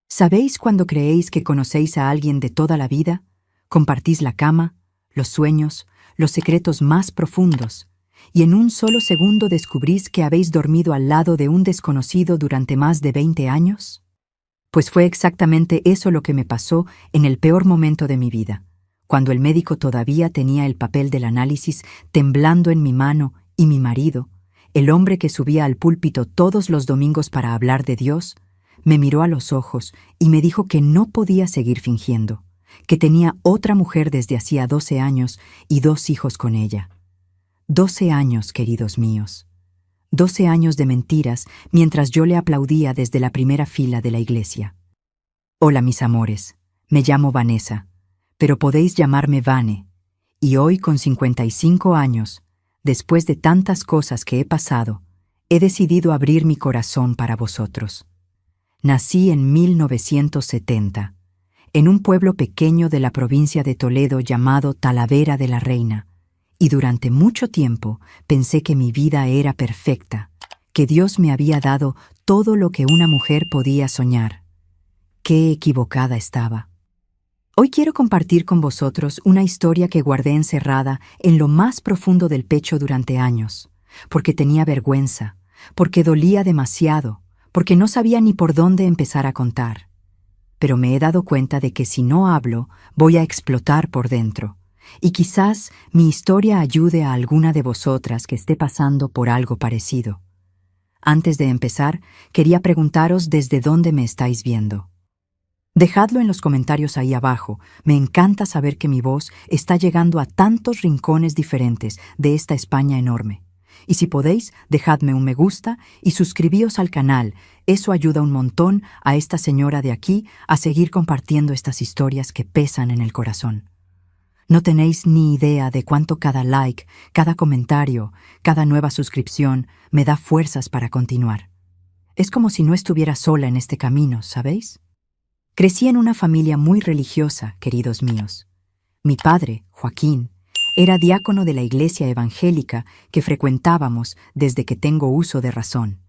¿Sabéis cuando creéis que conocéis a alguien de toda la vida? Compartís la cama, los sueños, los secretos más profundos, y en un solo segundo descubrís que habéis dormido al lado de un desconocido durante más de 20 años? Pues fue exactamente eso lo que me pasó en el peor momento de mi vida, cuando el médico todavía tenía el papel del análisis temblando en mi mano y mi marido, el hombre que subía al púlpito todos los domingos para hablar de Dios, me miró a los ojos y me dijo que no podía seguir fingiendo, que tenía otra mujer desde hacía 12 años y 2 hijos con ella. 12 años, queridos míos. 12 años de mentiras mientras yo le aplaudía desde la primera fila de la iglesia. Hola, mis amores. Me llamo Vanessa, pero podéis llamarme Vane. Y hoy, con 55 años, después de tantas cosas que he pasado, he decidido abrir mi corazón para vosotros. Nací en 1970, en un pueblo pequeño de la provincia de Toledo llamado Talavera de la Reina, y durante mucho tiempo pensé que mi vida era perfecta, que Dios me había dado todo lo que una mujer podía soñar. ¡Qué equivocada estaba! Hoy quiero compartir con vosotros una historia que guardé encerrada en lo más profundo del pecho durante años, porque tenía vergüenza, porque dolía demasiado, porque no sabía ni por dónde empezar a contar. Pero me he dado cuenta de que si no hablo, voy a explotar por dentro, y quizás mi historia ayude a alguna de vosotras que esté pasando por algo parecido. Antes de empezar, quería preguntaros desde dónde me estáis viendo. Dejadlo en los comentarios ahí abajo. Me encanta saber que mi voz está llegando a tantos rincones diferentes de esta España enorme. Y si podéis, dejadme un me gusta y suscribíos al canal. Eso ayuda un montón a esta señora de aquí a seguir compartiendo estas historias que pesan en el corazón. No tenéis ni idea de cuánto cada like, cada comentario, cada nueva suscripción me da fuerzas para continuar. Es como si no estuviera sola en este camino, ¿sabéis? Crecí en una familia muy religiosa, queridos míos. Mi padre, Joaquín, era diácono de la iglesia evangélica que frecuentábamos desde que tengo uso de razón.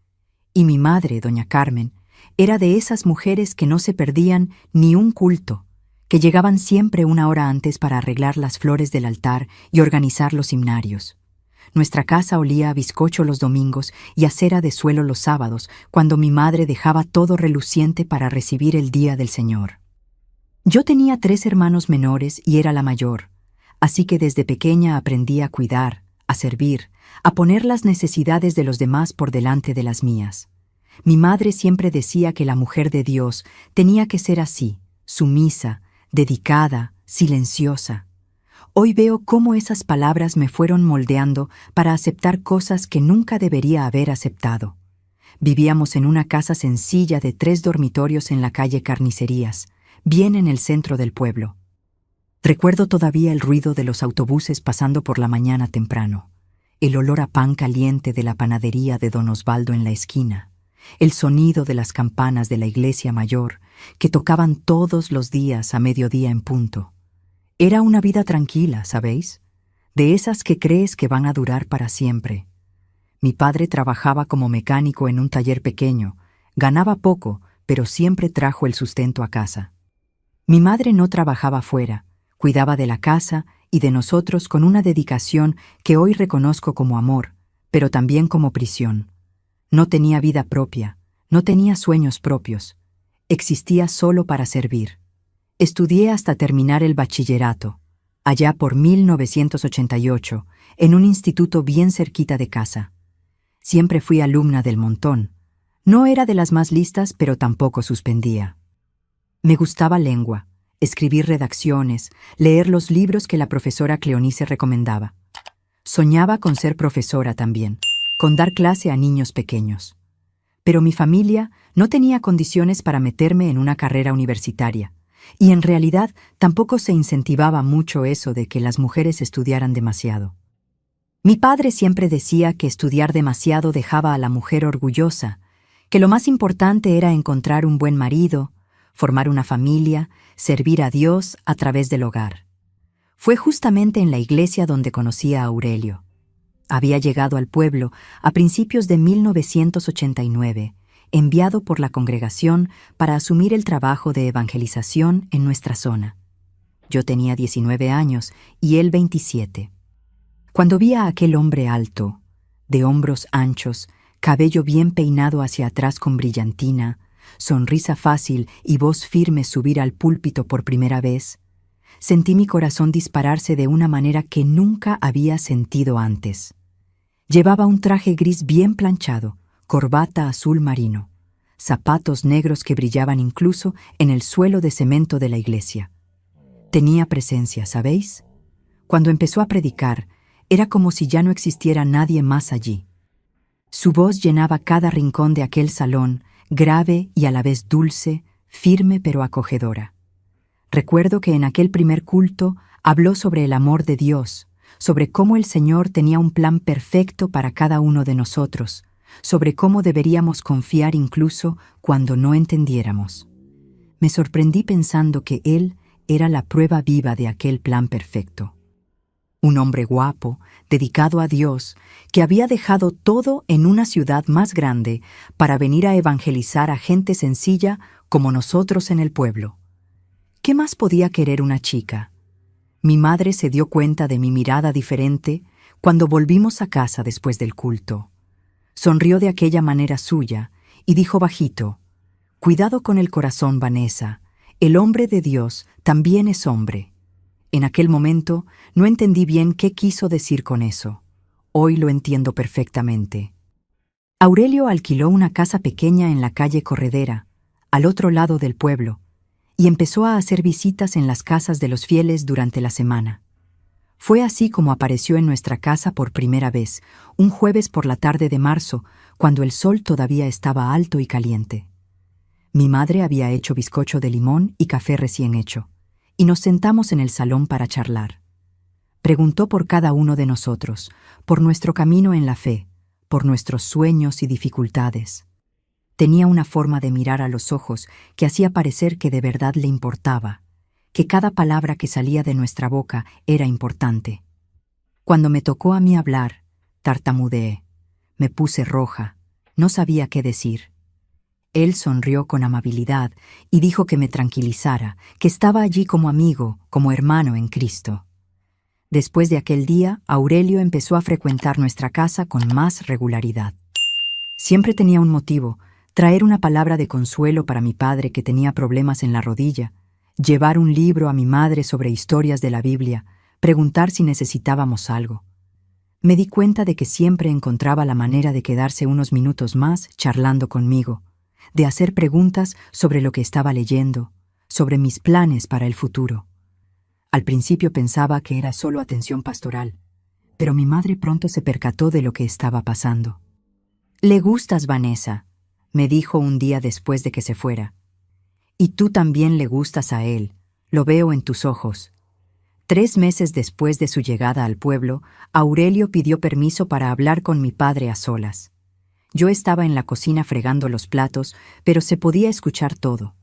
Y mi madre, doña Carmen, era de esas mujeres que no se perdían ni un culto, que llegaban siempre una hora antes para arreglar las flores del altar y organizar los himnarios. Nuestra casa olía a bizcocho los domingos y a cera de suelo los sábados, cuando mi madre dejaba todo reluciente para recibir el día del Señor. Yo tenía 3 hermanos menores y era la mayor, así que desde pequeña aprendí a cuidar, a servir, a poner las necesidades de los demás por delante de las mías. Mi madre siempre decía que la mujer de Dios tenía que ser así, sumisa, dedicada, silenciosa. Hoy veo cómo esas palabras me fueron moldeando para aceptar cosas que nunca debería haber aceptado. Vivíamos en una casa sencilla de 3 dormitorios en la calle Carnicerías, bien en el centro del pueblo. Recuerdo todavía el ruido de los autobuses pasando por la mañana temprano, el olor a pan caliente de la panadería de don Osvaldo en la esquina, el sonido de las campanas de la iglesia mayor que tocaban todos los días a mediodía en punto. Era una vida tranquila, ¿sabéis? De esas que crees que van a durar para siempre. Mi padre trabajaba como mecánico en un taller pequeño, ganaba poco, pero siempre trajo el sustento a casa. Mi madre no trabajaba fuera, cuidaba de la casa y de nosotros con una dedicación que hoy reconozco como amor, pero también como prisión. No tenía vida propia, no tenía sueños propios. Existía solo para servir. Estudié hasta terminar el bachillerato, allá por 1988, en un instituto bien cerquita de casa. Siempre fui alumna del montón. No era de las más listas, pero tampoco suspendía. Me gustaba lengua, escribir redacciones, leer los libros que la profesora Cleonice recomendaba. Soñaba con ser profesora también, con dar clase a niños pequeños. Pero mi familia no tenía condiciones para meterme en una carrera universitaria, y en realidad tampoco se incentivaba mucho eso de que las mujeres estudiaran demasiado. Mi padre siempre decía que estudiar demasiado dejaba a la mujer orgullosa, que lo más importante era encontrar un buen marido, formar una familia, servir a Dios a través del hogar. Fue justamente en la iglesia donde conocí a Aurelio. Había llegado al pueblo a principios de 1989 enviado por la congregación para asumir el trabajo de evangelización en nuestra zona. Yo tenía 19 años y él 27. Cuando vi a aquel hombre alto, de hombros anchos, cabello bien peinado hacia atrás con brillantina, sonrisa fácil y voz firme subir al púlpito por primera vez, sentí mi corazón dispararse de una manera que nunca había sentido antes. Llevaba un traje gris bien planchado, corbata azul marino, zapatos negros que brillaban incluso en el suelo de cemento de la iglesia. Tenía presencia, ¿sabéis? Cuando empezó a predicar, era como si ya no existiera nadie más allí. Su voz llenaba cada rincón de aquel salón, grave y a la vez dulce, firme pero acogedora. Recuerdo que en aquel primer culto habló sobre el amor de Dios, sobre cómo el Señor tenía un plan perfecto para cada uno de nosotros, sobre cómo deberíamos confiar incluso cuando no entendiéramos. Me sorprendí pensando que Él era la prueba viva de aquel plan perfecto. Un hombre guapo, dedicado a Dios, que había dejado todo en una ciudad más grande para venir a evangelizar a gente sencilla como nosotros en el pueblo. ¿Qué más podía querer una chica? Mi madre se dio cuenta de mi mirada diferente cuando volvimos a casa después del culto. Sonrió de aquella manera suya y dijo bajito: «Cuidado con el corazón, Vanessa. El hombre de Dios también es hombre». En aquel momento no entendí bien qué quiso decir con eso. Hoy lo entiendo perfectamente. Aurelio alquiló una casa pequeña en la calle Corredera, al otro lado del pueblo, y empezó a hacer visitas en las casas de los fieles durante la semana. Fue así como apareció en nuestra casa por primera vez, un jueves por la tarde de marzo, cuando el sol todavía estaba alto y caliente. Mi madre había hecho bizcocho de limón y café recién hecho, y nos sentamos en el salón para charlar. Preguntó por cada uno de nosotros, por nuestro camino en la fe, por nuestros sueños y dificultades. Tenía una forma de mirar a los ojos que hacía parecer que de verdad le importaba, que cada palabra que salía de nuestra boca era importante. Cuando me tocó a mí hablar, tartamudeé, me puse roja, no sabía qué decir. Él sonrió con amabilidad y dijo que me tranquilizara, que estaba allí como amigo, como hermano en Cristo. Después de aquel día, Aurelio empezó a frecuentar nuestra casa con más regularidad. Siempre tenía un motivo: traer una palabra de consuelo para mi padre que tenía problemas en la rodilla, llevar un libro a mi madre sobre historias de la Biblia, preguntar si necesitábamos algo. Me di cuenta de que siempre encontraba la manera de quedarse unos minutos más charlando conmigo, de hacer preguntas sobre lo que estaba leyendo, sobre mis planes para el futuro. Al principio pensaba que era solo atención pastoral, pero mi madre pronto se percató de lo que estaba pasando. «Le gustas, Vanessa», me dijo un día después de que se fuera. «Y tú también le gustas a él, lo veo en tus ojos». 3 meses después de su llegada al pueblo, Aurelio pidió permiso para hablar con mi padre a solas. Yo estaba en la cocina fregando los platos, pero se podía escuchar todo.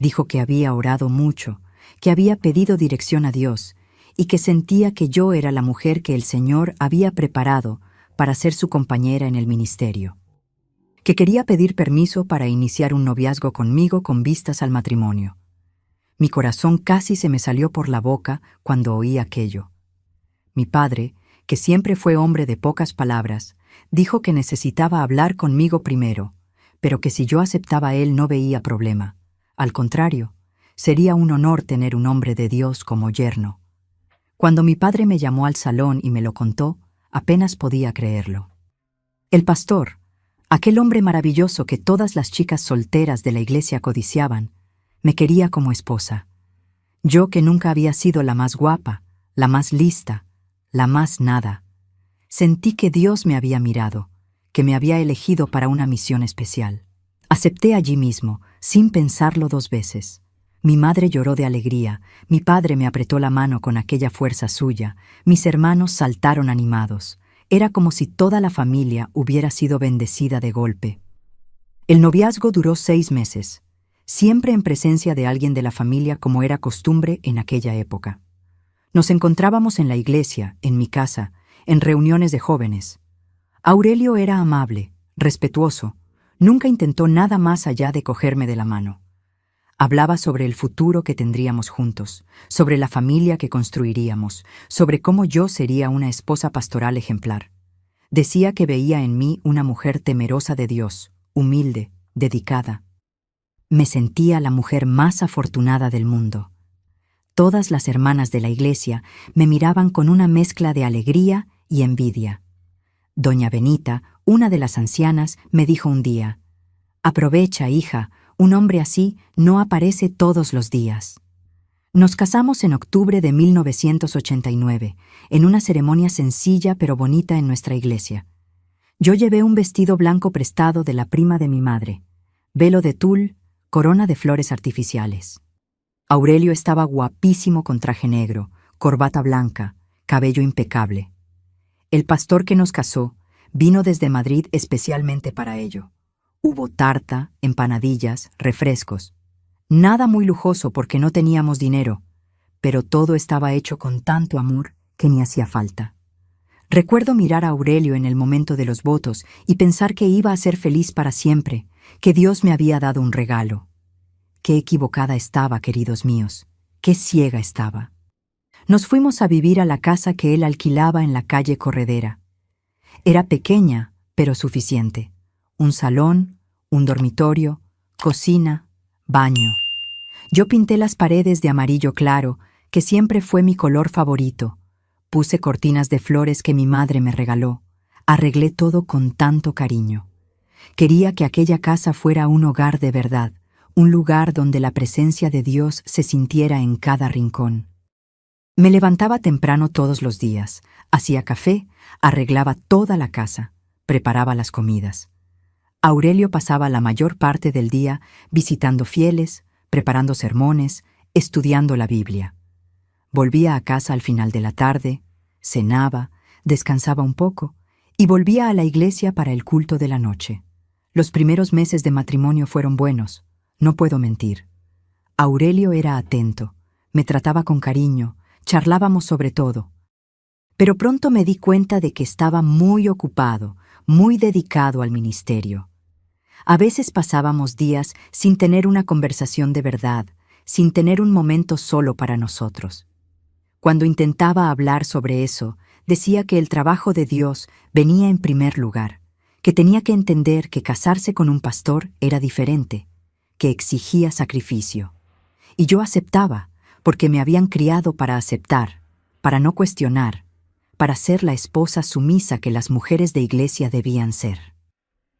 Dijo que había orado mucho, que había pedido dirección a Dios y que sentía que yo era la mujer que el Señor había preparado para ser su compañera en el ministerio. Que quería pedir permiso para iniciar un noviazgo conmigo con vistas al matrimonio. Mi corazón casi se me salió por la boca cuando oí aquello. Mi padre, que siempre fue hombre de pocas palabras, dijo que necesitaba hablar conmigo primero, pero que si yo aceptaba él no veía problema. Al contrario, sería un honor tener un hombre de Dios como yerno. Cuando mi padre me llamó al salón y me lo contó, apenas podía creerlo. El pastor, aquel hombre maravilloso que todas las chicas solteras de la iglesia codiciaban, me quería como esposa. Yo que nunca había sido la más guapa, la más lista, la más nada. Sentí que Dios me había mirado, que me había elegido para una misión especial. Acepté allí mismo, sin pensarlo 2 veces. Mi madre lloró de alegría, mi padre me apretó la mano con aquella fuerza suya, mis hermanos saltaron animados. Era como si toda la familia hubiera sido bendecida de golpe. El noviazgo duró 6 meses, siempre en presencia de alguien de la familia como era costumbre en aquella época. Nos encontrábamos en la iglesia, en mi casa, en reuniones de jóvenes. Aurelio era amable, respetuoso, Nunca intentó nada más allá de cogerme de la mano. Hablaba sobre el futuro que tendríamos juntos, sobre la familia que construiríamos, sobre cómo yo sería una esposa pastoral ejemplar. Decía que veía en mí una mujer temerosa de Dios, humilde, dedicada. Me sentía la mujer más afortunada del mundo. Todas las hermanas de la iglesia me miraban con una mezcla de alegría y envidia. Doña Benita, una de las ancianas, me dijo un día: «Aprovecha, hija, un hombre así no aparece todos los días». Nos casamos en octubre de 1989, en una ceremonia sencilla pero bonita en nuestra iglesia. Yo llevé un vestido blanco prestado de la prima de mi madre, velo de tul, corona de flores artificiales. Aurelio estaba guapísimo con traje negro, corbata blanca, cabello impecable. El pastor que nos casó vino desde Madrid especialmente para ello. Hubo tarta, empanadillas, refrescos. Nada muy lujoso porque no teníamos dinero, pero todo estaba hecho con tanto amor que ni hacía falta. Recuerdo mirar a Aurelio en el momento de los votos y pensar que iba a ser feliz para siempre, que Dios me había dado un regalo. Qué equivocada estaba, queridos míos, qué ciega estaba. Nos fuimos a vivir a la casa que él alquilaba en la calle Corredera. Era pequeña, pero suficiente. Un salón, un dormitorio, cocina, baño. Yo pinté las paredes de amarillo claro, que siempre fue mi color favorito. Puse cortinas de flores que mi madre me regaló. Arreglé todo con tanto cariño. Quería que aquella casa fuera un hogar de verdad, un lugar donde la presencia de Dios se sintiera en cada rincón. Me levantaba temprano todos los días, hacía café, arreglaba toda la casa, preparaba las comidas. Aurelio pasaba la mayor parte del día visitando fieles, preparando sermones, estudiando la Biblia. Volvía a casa al final de la tarde, cenaba, descansaba un poco y volvía a la iglesia para el culto de la noche. Los primeros meses de matrimonio fueron buenos, no puedo mentir. Aurelio era atento, me trataba con cariño, charlábamos sobre todo. Pero pronto me di cuenta de que estaba muy ocupado, muy dedicado al ministerio. A veces pasábamos días sin tener una conversación de verdad, sin tener un momento solo para nosotros. Cuando intentaba hablar sobre eso, decía que el trabajo de Dios venía en primer lugar, que tenía que entender que casarse con un pastor era diferente, que exigía sacrificio. Y yo aceptaba, porque me habían criado para aceptar, para no cuestionar, para ser la esposa sumisa que las mujeres de iglesia debían ser.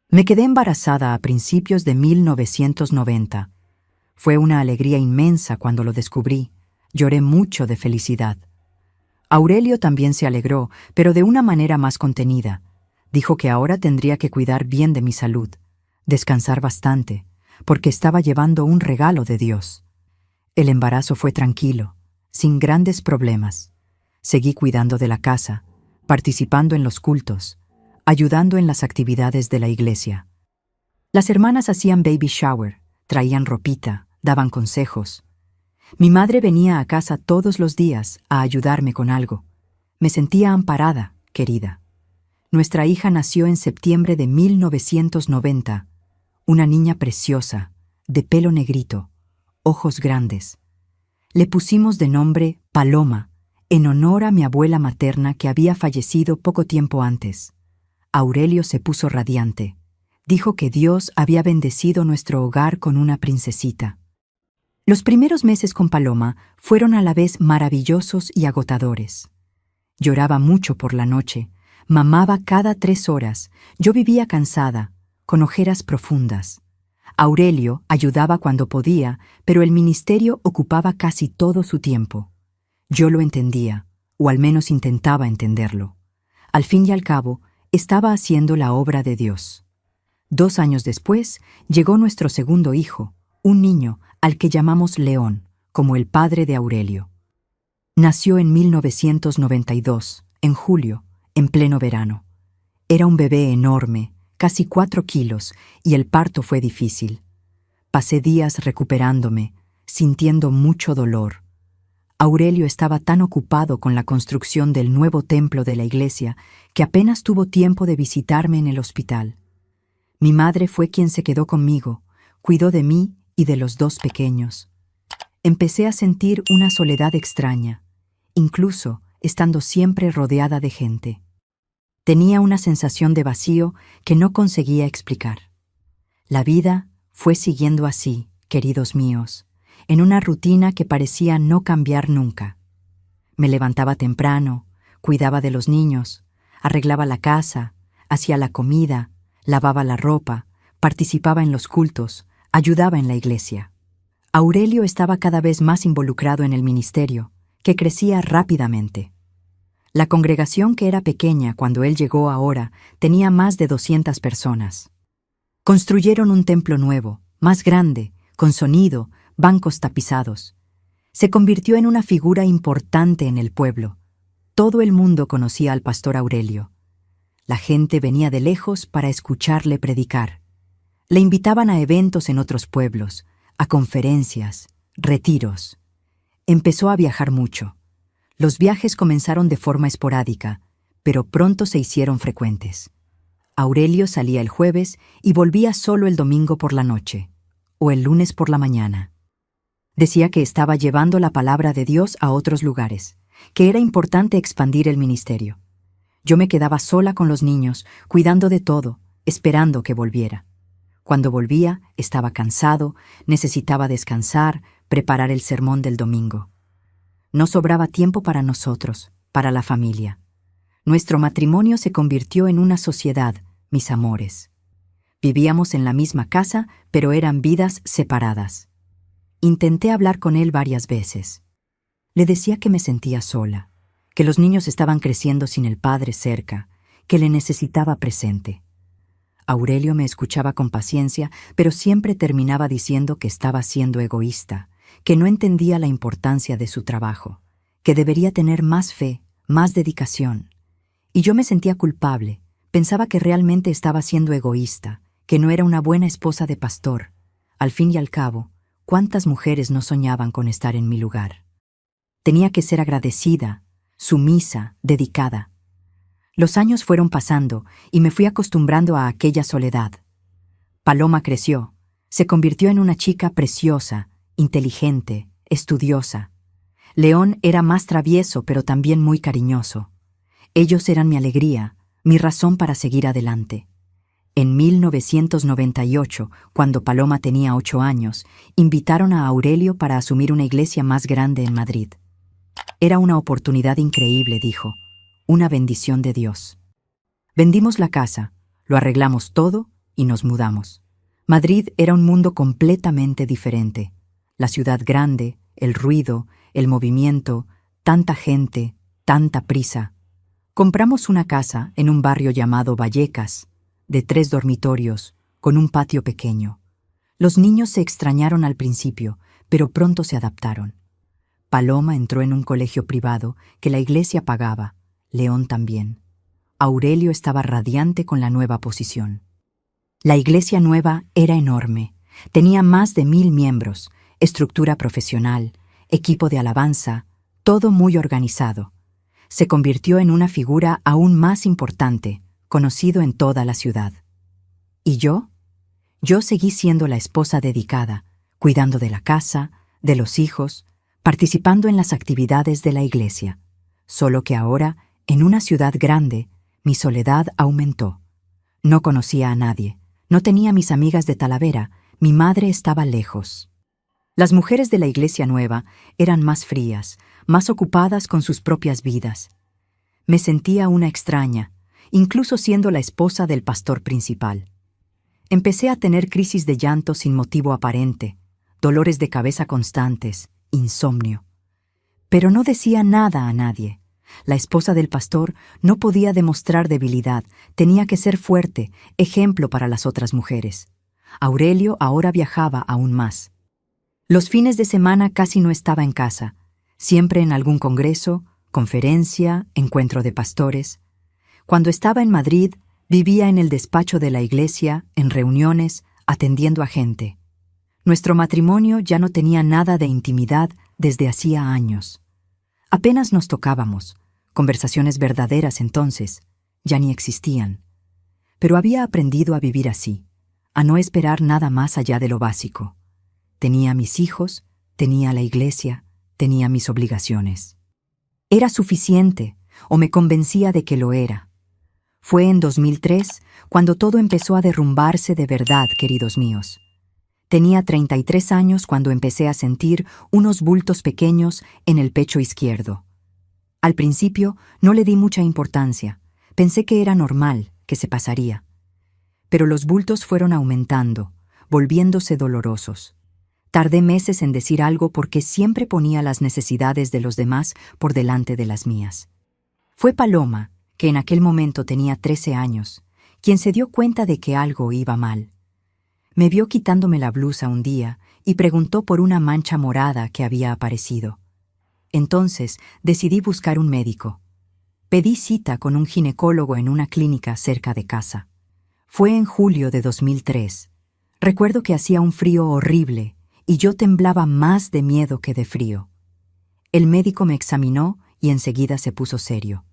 Me quedé embarazada a principios de 1990. Fue una alegría inmensa cuando lo descubrí. Lloré mucho de felicidad. Aurelio también se alegró, pero de una manera más contenida. Dijo que ahora tendría que cuidar bien de mi salud, descansar bastante, porque estaba llevando un regalo de Dios. El embarazo fue tranquilo, sin grandes problemas. Seguí cuidando de la casa, participando en los cultos, ayudando en las actividades de la iglesia. Las hermanas hacían baby shower, traían ropita, daban consejos. Mi madre venía a casa todos los días a ayudarme con algo. Me sentía amparada, querida. Nuestra hija nació en septiembre de 1990, una niña preciosa, de pelo negrito, ojos grandes. Le pusimos de nombre Paloma, en honor a mi abuela materna que había fallecido poco tiempo antes. Aurelio se puso radiante. Dijo que Dios había bendecido nuestro hogar con una princesita. Los primeros meses con Paloma fueron a la vez maravillosos y agotadores. Lloraba mucho por la noche, mamaba cada 3 horas, yo vivía cansada, con ojeras profundas. Aurelio ayudaba cuando podía, pero el ministerio ocupaba casi todo su tiempo. Yo lo entendía, o al menos intentaba entenderlo. Al fin y al cabo, estaba haciendo la obra de Dios. 2 años después, llegó nuestro segundo hijo, un niño al que llamamos León, como el padre de Aurelio. Nació en 1992, en julio, en pleno verano. Era un bebé enorme, casi 4 kilos, y el parto fue difícil. Pasé días recuperándome, sintiendo mucho dolor. Aurelio estaba tan ocupado con la construcción del nuevo templo de la iglesia que apenas tuvo tiempo de visitarme en el hospital. Mi madre fue quien se quedó conmigo, cuidó de mí y de los dos pequeños. Empecé a sentir una soledad extraña, incluso estando siempre rodeada de gente. Tenía una sensación de vacío que no conseguía explicar. La vida fue siguiendo así, queridos míos, en una rutina que parecía no cambiar nunca. Me levantaba temprano, cuidaba de los niños, arreglaba la casa, hacía la comida, lavaba la ropa, participaba en los cultos, ayudaba en la iglesia. Aurelio estaba cada vez más involucrado en el ministerio, que crecía rápidamente. La congregación, que era pequeña cuando él llegó ahora, tenía más de 200 personas. Construyeron un templo nuevo, más grande, con sonido, bancos tapizados. Se convirtió en una figura importante en el pueblo. Todo el mundo conocía al pastor Aurelio. La gente venía de lejos para escucharle predicar. Le invitaban a eventos en otros pueblos, a conferencias, retiros. Empezó a viajar mucho. Los viajes comenzaron de forma esporádica, pero pronto se hicieron frecuentes. Aurelio salía el jueves y volvía solo el domingo por la noche, o el lunes por la mañana. Decía que estaba llevando la palabra de Dios a otros lugares, que era importante expandir el ministerio. Yo me quedaba sola con los niños, cuidando de todo, esperando que volviera. Cuando volvía, estaba cansado, necesitaba descansar, preparar el sermón del domingo. No sobraba tiempo para nosotros, para la familia. Nuestro matrimonio se convirtió en una sociedad, mis amores. Vivíamos en la misma casa, pero eran vidas separadas. Intenté hablar con él varias veces. Le decía que me sentía sola, que los niños estaban creciendo sin el padre cerca, que le necesitaba presente. Aurelio me escuchaba con paciencia, pero siempre terminaba diciendo que estaba siendo egoísta, que no entendía la importancia de su trabajo, que debería tener más fe, más dedicación. Y yo me sentía culpable, pensaba que realmente estaba siendo egoísta, que no era una buena esposa de pastor. Al fin y al cabo, ¿cuántas mujeres no soñaban con estar en mi lugar? Tenía que ser agradecida, sumisa, dedicada. Los años fueron pasando y me fui acostumbrando a aquella soledad. Paloma creció, se convirtió en una chica preciosa, inteligente, estudiosa. León era más travieso, pero también muy cariñoso. Ellos eran mi alegría, mi razón para seguir adelante. En 1998, cuando Paloma tenía 8 años, invitaron a Aurelio para asumir una iglesia más grande en Madrid. Era una oportunidad increíble, dijo, una bendición de Dios. Vendimos la casa, lo arreglamos todo y nos mudamos. Madrid era un mundo completamente diferente. La ciudad grande, el ruido, el movimiento, tanta gente, tanta prisa. Compramos una casa en un barrio llamado Vallecas, de 3 dormitorios, con un patio pequeño. Los niños se extrañaron al principio, pero pronto se adaptaron. Paloma entró en un colegio privado que la iglesia pagaba, León también. Aurelio estaba radiante con la nueva posición. La iglesia nueva era enorme, tenía más de 1000 miembros, estructura profesional, equipo de alabanza, todo muy organizado. Se convirtió en una figura aún más importante, conocido en toda la ciudad. ¿Y yo? Yo seguí siendo la esposa dedicada, cuidando de la casa, de los hijos, participando en las actividades de la iglesia. Solo que ahora, en una ciudad grande, mi soledad aumentó. No conocía a nadie, no tenía mis amigas de Talavera, mi madre estaba lejos. Las mujeres de la iglesia nueva eran más frías, más ocupadas con sus propias vidas. Me sentía una extraña, incluso siendo la esposa del pastor principal. Empecé a tener crisis de llanto sin motivo aparente, dolores de cabeza constantes, insomnio. Pero no decía nada a nadie. La esposa del pastor no podía demostrar debilidad, tenía que ser fuerte, ejemplo para las otras mujeres. Aurelio ahora viajaba aún más. Los fines de semana casi no estaba en casa, siempre en algún congreso, conferencia, encuentro de pastores. Cuando estaba en Madrid, vivía en el despacho de la iglesia, en reuniones, atendiendo a gente. Nuestro matrimonio ya no tenía nada de intimidad desde hacía años. Apenas nos tocábamos, conversaciones verdaderas entonces, ya ni existían. Pero había aprendido a vivir así, a no esperar nada más allá de lo básico. Tenía mis hijos, tenía la iglesia, tenía mis obligaciones. Era suficiente, o me convencía de que lo era. Fue en 2003 cuando todo empezó a derrumbarse de verdad, queridos míos. Tenía 33 años cuando empecé a sentir unos bultos pequeños en el pecho izquierdo. Al principio no le di mucha importancia, pensé que era normal, que se pasaría. Pero los bultos fueron aumentando, volviéndose dolorosos. Tardé meses en decir algo porque siempre ponía las necesidades de los demás por delante de las mías. Fue Paloma, que en aquel momento tenía 13 años, quien se dio cuenta de que algo iba mal. Me vio quitándome la blusa un día y preguntó por una mancha morada que había aparecido. Entonces decidí buscar un médico. Pedí cita con un ginecólogo en una clínica cerca de casa. Fue en julio de 2003. Recuerdo que hacía un frío horrible y yo temblaba más de miedo que de frío. El médico me examinó y enseguida se puso serio.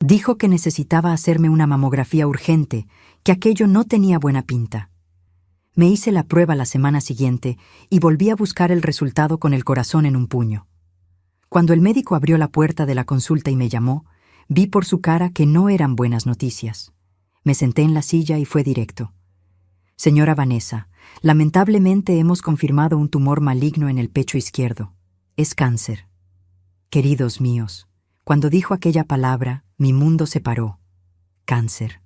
Dijo que necesitaba hacerme una mamografía urgente, que aquello no tenía buena pinta. Me hice la prueba la semana siguiente y volví a buscar el resultado con el corazón en un puño. Cuando el médico abrió la puerta de la consulta y me llamó, vi por su cara que no eran buenas noticias. Me senté en la silla y fue directo. Señora Vanessa, lamentablemente hemos confirmado un tumor maligno en el pecho izquierdo. Es cáncer. Queridos míos, cuando dijo aquella palabra, mi mundo se paró. Cáncer.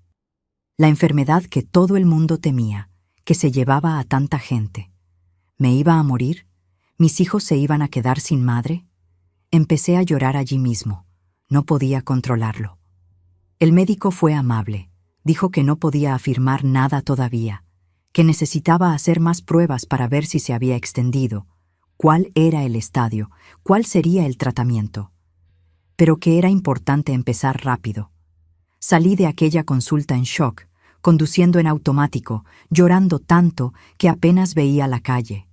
La enfermedad que todo el mundo temía, que se llevaba a tanta gente. ¿Me iba a morir? ¿Mis hijos se iban a quedar sin madre? Empecé a llorar allí mismo. No podía controlarlo. El médico fue amable. Dijo que no podía afirmar nada todavía, que necesitaba hacer más pruebas para ver si se había extendido, cuál era el estadio, cuál sería el tratamiento. Pero que era importante empezar rápido. Salí de aquella consulta en shock, conduciendo en automático, llorando tanto que apenas veía la calle.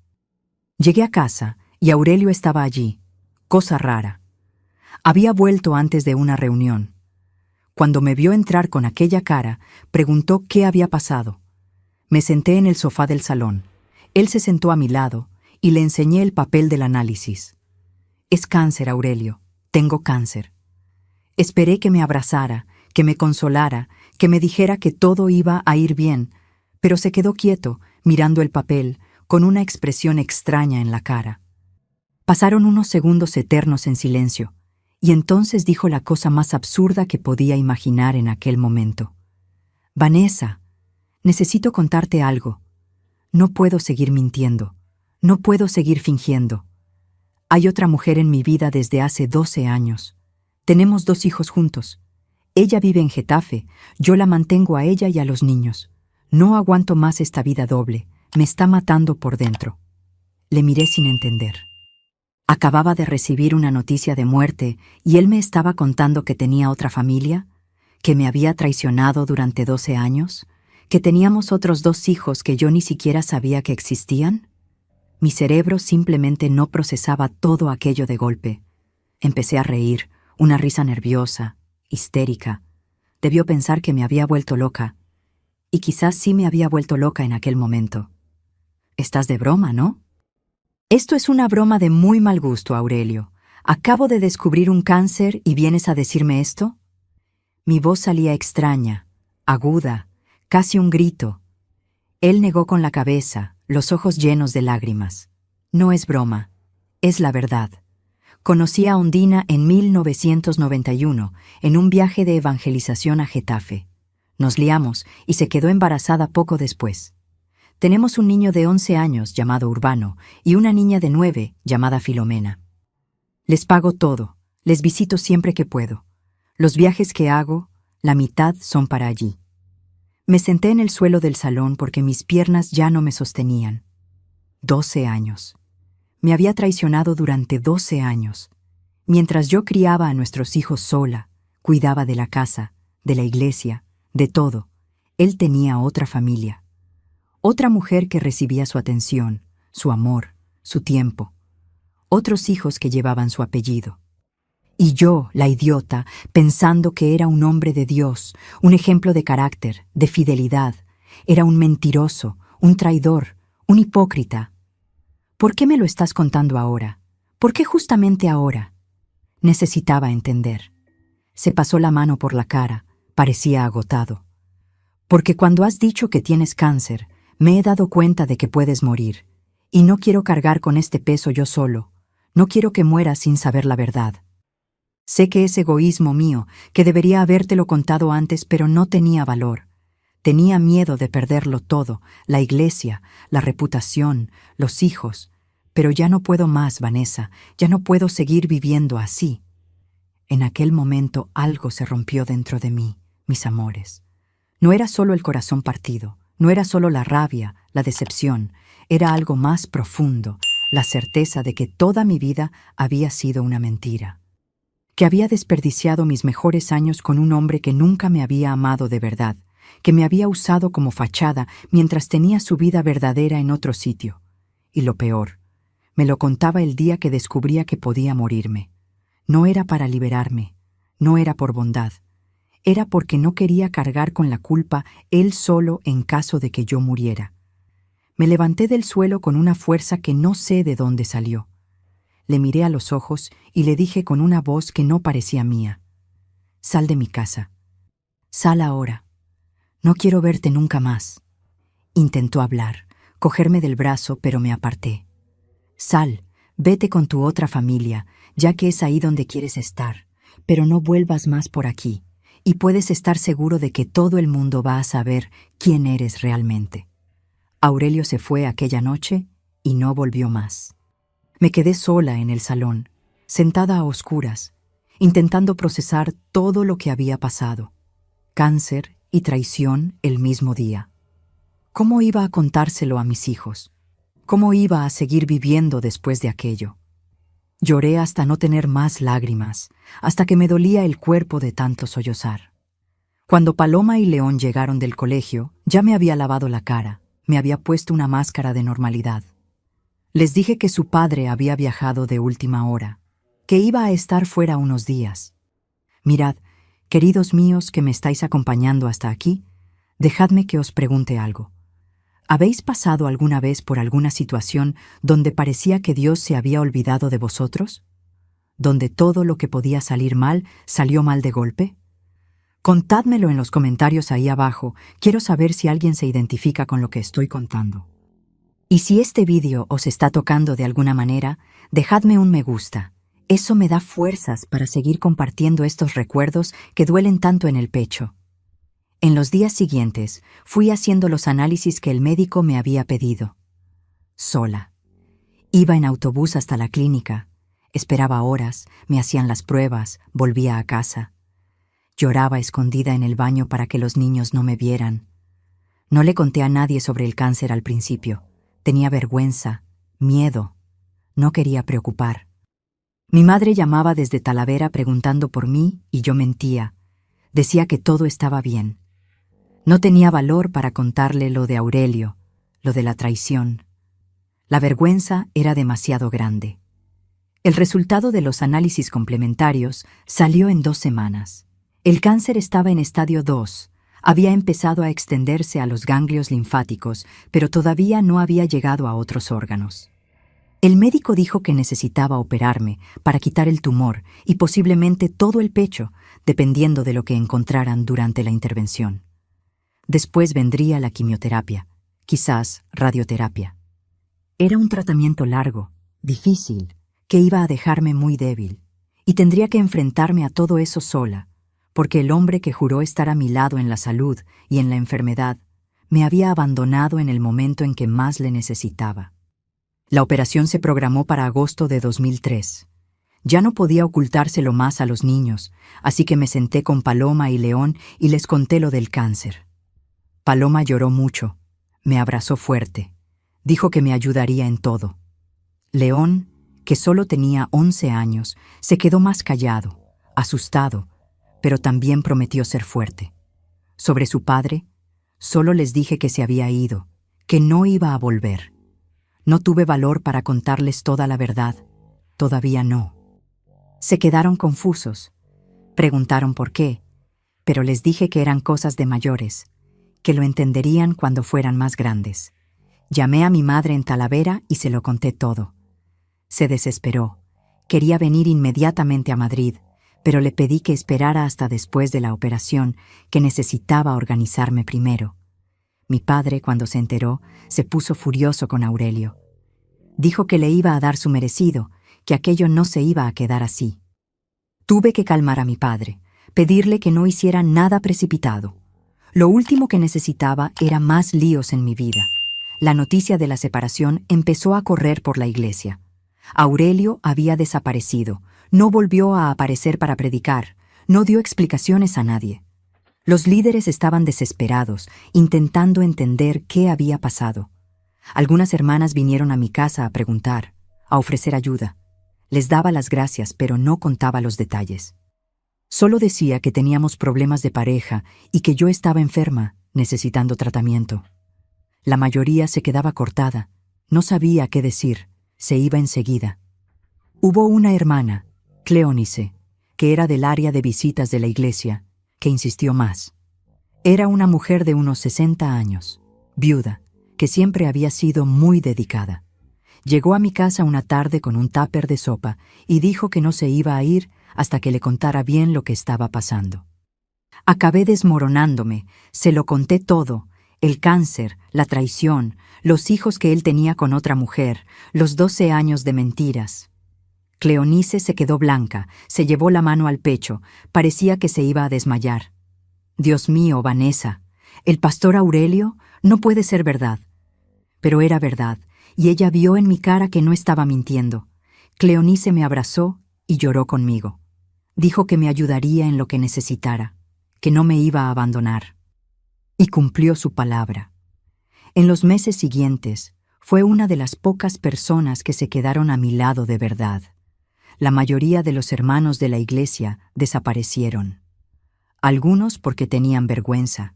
Llegué a casa y Aurelio estaba allí. Cosa rara. Había vuelto antes de una reunión. Cuando me vio entrar con aquella cara, preguntó qué había pasado. Me senté en el sofá del salón. Él se sentó a mi lado y le enseñé el papel del análisis. Es cáncer, Aurelio. Tengo cáncer. Esperé que me abrazara, que me consolara, que me dijera que todo iba a ir bien, pero se quedó quieto, mirando el papel, con una expresión extraña en la cara. Pasaron unos segundos eternos en silencio, y entonces dijo la cosa más absurda que podía imaginar en aquel momento. Vanessa, necesito contarte algo. No puedo seguir mintiendo. No puedo seguir fingiendo. Hay otra mujer en mi vida desde hace 12 años. Tenemos 2 hijos juntos. Ella vive en Getafe, yo la mantengo a ella y a los niños. No aguanto más esta vida doble, me está matando por dentro. Le miré sin entender. Acababa de recibir una noticia de muerte y él me estaba contando que tenía otra familia, que me había traicionado durante 12 años, que teníamos otros 2 hijos que yo ni siquiera sabía que existían. Mi cerebro simplemente no procesaba todo aquello de golpe. Empecé a reír, una risa nerviosa, histérica. Debió pensar que me había vuelto loca. Y quizás sí me había vuelto loca en aquel momento. Estás de broma, ¿no? Esto es una broma de muy mal gusto, Aurelio. Acabo de descubrir un cáncer y vienes a decirme esto. Mi voz salía extraña, aguda, casi un grito. Él negó con la cabeza, los ojos llenos de lágrimas. No es broma, es la verdad. Conocí a Ondina en 1991, en un viaje de evangelización a Getafe. Nos liamos y se quedó embarazada poco después. Tenemos un niño de 11 años llamado Urbano y una niña de 9 llamada Filomena. Les pago todo, les visito siempre que puedo. Los viajes que hago, la mitad son para allí. Me senté en el suelo del salón porque mis piernas ya no me sostenían. 12 años. Me había traicionado durante 12 años. Mientras yo criaba a nuestros hijos sola, cuidaba de la casa, de la iglesia, de todo, él tenía otra familia. Otra mujer que recibía su atención, su amor, su tiempo. Otros hijos que llevaban su apellido. Y yo, la idiota, pensando que era un hombre de Dios, un ejemplo de carácter, de fidelidad, Era un mentiroso, un traidor, un hipócrita. ¿Por qué me lo estás contando ahora? ¿Por qué justamente ahora? Necesitaba entender. Se pasó la mano por la cara, parecía agotado. Porque cuando has dicho que tienes cáncer, me he dado cuenta de que puedes morir, y no quiero cargar con este peso yo solo. No quiero que mueras sin saber la verdad. Sé que es egoísmo mío, que debería habértelo contado antes, pero no tenía valor. Tenía miedo de perderlo todo, la iglesia, la reputación, los hijos. Pero ya no puedo más, Vanessa, ya no puedo seguir viviendo así. En aquel momento algo se rompió dentro de mí, mis amores. No era solo el corazón partido, no era solo la rabia, la decepción, era algo más profundo, la certeza de que toda mi vida había sido una mentira. Que había desperdiciado mis mejores años con un hombre que nunca me había amado de verdad, que me había usado como fachada mientras tenía su vida verdadera en otro sitio. Y lo peor, me lo contaba el día que descubría que podía morirme. No era para liberarme, no era por bondad, era porque no quería cargar con la culpa él solo en caso de que yo muriera. Me levanté del suelo con una fuerza que no sé de dónde salió. Le miré a los ojos y le dije con una voz que no parecía mía: «Sal de mi casa. Sal ahora. No quiero verte nunca más». Intentó hablar, cogerme del brazo, pero me aparté. «Sal, vete con tu otra familia, ya que es ahí donde quieres estar, pero no vuelvas más por aquí, y puedes estar seguro de que todo el mundo va a saber quién eres realmente». Aurelio se fue aquella noche y no volvió más. Me quedé sola en el salón, sentada a oscuras, intentando procesar todo lo que había pasado. Cáncer y traición el mismo día. ¿Cómo iba a contárselo a mis hijos? ¿Cómo iba a seguir viviendo después de aquello? Lloré hasta no tener más lágrimas, hasta que me dolía el cuerpo de tanto sollozar. Cuando Paloma y León llegaron del colegio, ya me había lavado la cara, me había puesto una máscara de normalidad. Les dije que su padre había viajado de última hora, que iba a estar fuera unos días. Mirad, queridos míos que me estáis acompañando hasta aquí, dejadme que os pregunte algo. ¿Habéis pasado alguna vez por alguna situación donde parecía que Dios se había olvidado de vosotros? ¿Donde todo lo que podía salir mal salió mal de golpe? Contádmelo en los comentarios ahí abajo, quiero saber si alguien se identifica con lo que estoy contando. Y si este vídeo os está tocando de alguna manera, dejadme un me gusta. Eso me da fuerzas para seguir compartiendo estos recuerdos que duelen tanto en el pecho. En los días siguientes, fui haciendo los análisis que el médico me había pedido. Sola. Iba en autobús hasta la clínica. Esperaba horas, me hacían las pruebas, volvía a casa. Lloraba escondida en el baño para que los niños no me vieran. No le conté a nadie sobre el cáncer al principio. Tenía vergüenza, miedo. No quería preocupar. Mi madre llamaba desde Talavera preguntando por mí y yo mentía. Decía que todo estaba bien. No tenía valor para contarle lo de Aurelio, lo de la traición. La vergüenza era demasiado grande. El resultado de los análisis complementarios salió en 2 semanas. El cáncer estaba en estadio 2. Había empezado a extenderse a los ganglios linfáticos, pero todavía no había llegado a otros órganos. El médico dijo que necesitaba operarme para quitar el tumor y posiblemente todo el pecho, dependiendo de lo que encontraran durante la intervención. Después vendría la quimioterapia, quizás radioterapia. Era un tratamiento largo, difícil, que iba a dejarme muy débil, y tendría que enfrentarme a todo eso sola, porque el hombre que juró estar a mi lado en la salud y en la enfermedad me había abandonado en el momento en que más le necesitaba. La operación se programó para agosto de 2003. Ya no podía ocultárselo más a los niños, así que me senté con Paloma y León y les conté lo del cáncer. Paloma lloró mucho, me abrazó fuerte, dijo que me ayudaría en todo. León, que solo tenía 11 años, se quedó más callado, asustado, pero también prometió ser fuerte. Sobre su padre, solo les dije que se había ido, que no iba a volver. No tuve valor para contarles toda la verdad, todavía no. Se quedaron confusos, preguntaron por qué, pero les dije que eran cosas de mayores, que lo entenderían cuando fueran más grandes. Llamé a mi madre en Talavera y se lo conté todo. Se desesperó. Quería venir inmediatamente a Madrid, pero le pedí que esperara hasta después de la operación, que necesitaba organizarme primero. Mi padre, cuando se enteró, se puso furioso con Aurelio. Dijo que le iba a dar su merecido, que aquello no se iba a quedar así. Tuve que calmar a mi padre, pedirle que no hiciera nada precipitado. Lo último que necesitaba era más líos en mi vida. La noticia de la separación empezó a correr por la iglesia. Aurelio había desaparecido, no volvió a aparecer para predicar, no dio explicaciones a nadie. Los líderes estaban desesperados, intentando entender qué había pasado. Algunas hermanas vinieron a mi casa a preguntar, a ofrecer ayuda. Les daba las gracias, pero no contaba los detalles. Solo decía que teníamos problemas de pareja y que yo estaba enferma, necesitando tratamiento. La mayoría se quedaba cortada, no sabía qué decir, se iba enseguida. Hubo una hermana, Cleonice, que era del área de visitas de la iglesia, que insistió más. Era una mujer de unos 60 años, viuda, que siempre había sido muy dedicada. Llegó a mi casa una tarde con un tupper de sopa y dijo que no se iba a ir hasta que le contara bien lo que estaba pasando. Acabé desmoronándome, se lo conté todo, el cáncer, la traición, los hijos que él tenía con otra mujer, los 12 años de mentiras. Cleonice se quedó blanca, se llevó la mano al pecho, parecía que se iba a desmayar. Dios mío, Vanessa, el pastor Aurelio, no puede ser verdad. Pero era verdad, y ella vio en mi cara que no estaba mintiendo. Cleonice me abrazó y lloró conmigo. Dijo que me ayudaría en lo que necesitara, que no me iba a abandonar. Y cumplió su palabra. En los meses siguientes, fue una de las pocas personas que se quedaron a mi lado de verdad. La mayoría de los hermanos de la iglesia desaparecieron. Algunos porque tenían vergüenza,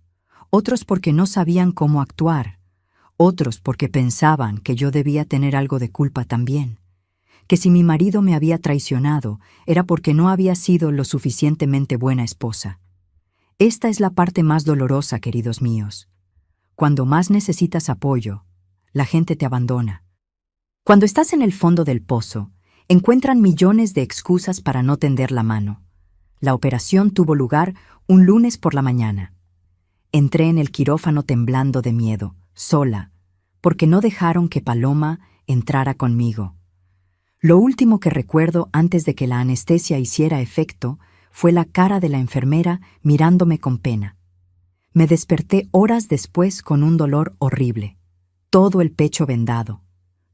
otros porque no sabían cómo actuar, otros porque pensaban que yo debía tener algo de culpa también, que si mi marido me había traicionado era porque no había sido lo suficientemente buena esposa. Esta es la parte más dolorosa, queridos míos. Cuando más necesitas apoyo, la gente te abandona. Cuando estás en el fondo del pozo, encuentran millones de excusas para no tender la mano. La operación tuvo lugar un lunes por la mañana. Entré en el quirófano temblando de miedo, sola, porque no dejaron que Paloma entrara conmigo. Lo último que recuerdo antes de que la anestesia hiciera efecto fue la cara de la enfermera mirándome con pena. Me desperté horas después con un dolor horrible, todo el pecho vendado,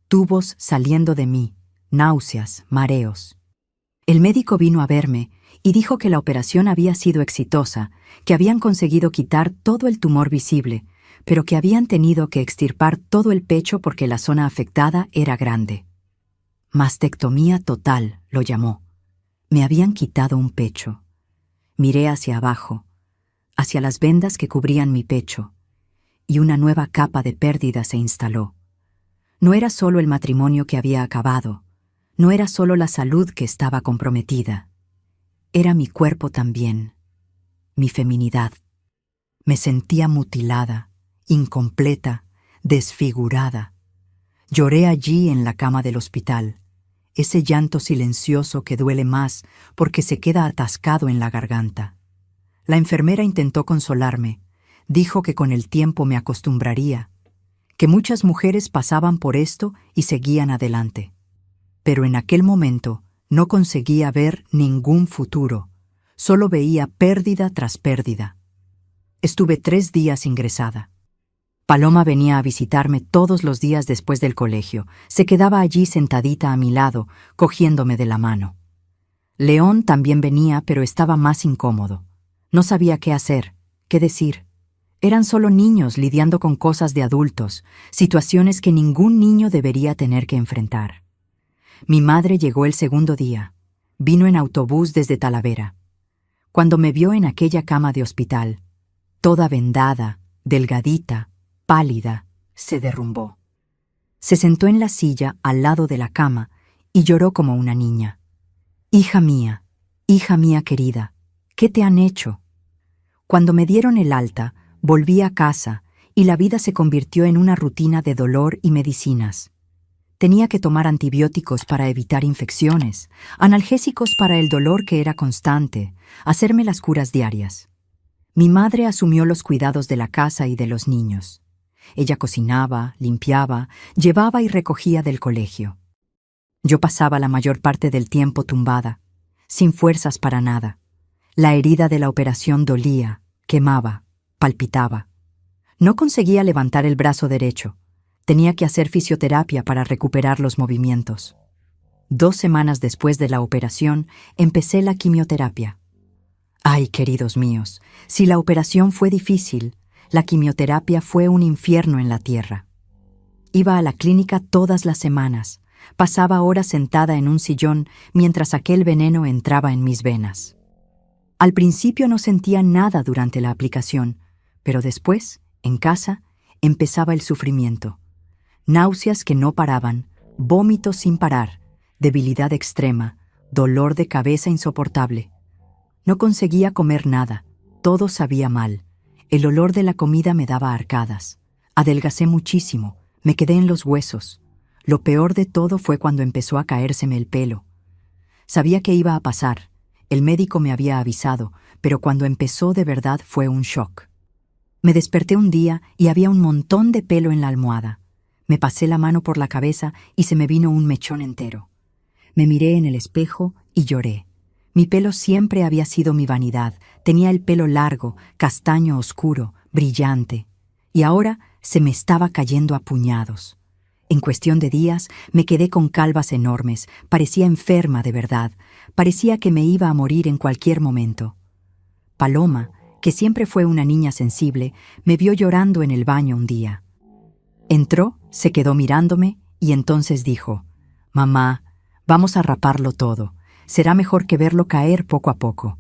tubos saliendo de mí, náuseas, mareos. El médico vino a verme y dijo que la operación había sido exitosa, que habían conseguido quitar todo el tumor visible, pero que habían tenido que extirpar todo el pecho porque la zona afectada era grande. Mastectomía total, lo llamó. Me habían quitado un pecho. Miré hacia abajo, hacia las vendas que cubrían mi pecho, y una nueva capa de pérdida se instaló. No era solo el matrimonio que había acabado, no era solo la salud que estaba comprometida. Era mi cuerpo también, mi feminidad. Me sentía mutilada, incompleta, desfigurada. Lloré allí en la cama del hospital, ese llanto silencioso que duele más porque se queda atascado en la garganta. La enfermera intentó consolarme, dijo que con el tiempo me acostumbraría, que muchas mujeres pasaban por esto y seguían adelante. Pero en aquel momento no conseguía ver ningún futuro, solo veía pérdida tras pérdida. Estuve 3 días ingresada. Paloma venía a visitarme todos los días después del colegio. Se quedaba allí sentadita a mi lado, cogiéndome de la mano. León también venía, pero estaba más incómodo. No sabía qué hacer, qué decir. Eran solo niños lidiando con cosas de adultos, situaciones que ningún niño debería tener que enfrentar. Mi madre llegó el segundo día. Vino en autobús desde Talavera. Cuando me vio en aquella cama de hospital, toda vendada, delgadita, pálida, se derrumbó. Se sentó en la silla al lado de la cama y lloró como una niña. Hija mía querida, ¿qué te han hecho? Cuando me dieron el alta, Volví a casa y la vida se convirtió en una rutina de dolor y medicinas. Tenía que tomar antibióticos para evitar infecciones, analgésicos para el dolor que era constante, hacerme las curas diarias. Mi madre asumió los cuidados de la casa y de los niños. Ella cocinaba, limpiaba, llevaba y recogía del colegio. Yo pasaba la mayor parte del tiempo tumbada, sin fuerzas para nada. La herida de la operación dolía, quemaba, palpitaba. No conseguía levantar el brazo derecho. Tenía que hacer fisioterapia para recuperar los movimientos. 2 semanas después de la operación, empecé la quimioterapia. Ay, queridos míos, si la operación fue difícil, la quimioterapia fue un infierno en la tierra. Iba a la clínica todas las semanas. Pasaba horas sentada en un sillón mientras aquel veneno entraba en mis venas. Al principio no sentía nada durante la aplicación, pero después, en casa, empezaba el sufrimiento. Náuseas que no paraban, vómitos sin parar, debilidad extrema, dolor de cabeza insoportable. No conseguía comer nada, todo sabía mal. El olor de la comida me daba arcadas. Adelgacé muchísimo, me quedé en los huesos. Lo peor de todo fue cuando empezó a caérseme el pelo. Sabía que iba a pasar, el médico me había avisado, pero cuando empezó de verdad fue un shock. Me desperté un día y había un montón de pelo en la almohada. Me pasé la mano por la cabeza y se me vino un mechón entero. Me miré en el espejo y lloré. Mi pelo siempre había sido mi vanidad. Tenía el pelo largo, castaño oscuro, brillante. Y ahora se me estaba cayendo a puñados. En cuestión de días me quedé con calvas enormes. Parecía enferma de verdad. Parecía que me iba a morir en cualquier momento. Paloma, que siempre fue una niña sensible, me vio llorando en el baño un día. Entró, se quedó mirándome y entonces dijo: «Mamá, vamos a raparlo todo. Será mejor que verlo caer poco a poco».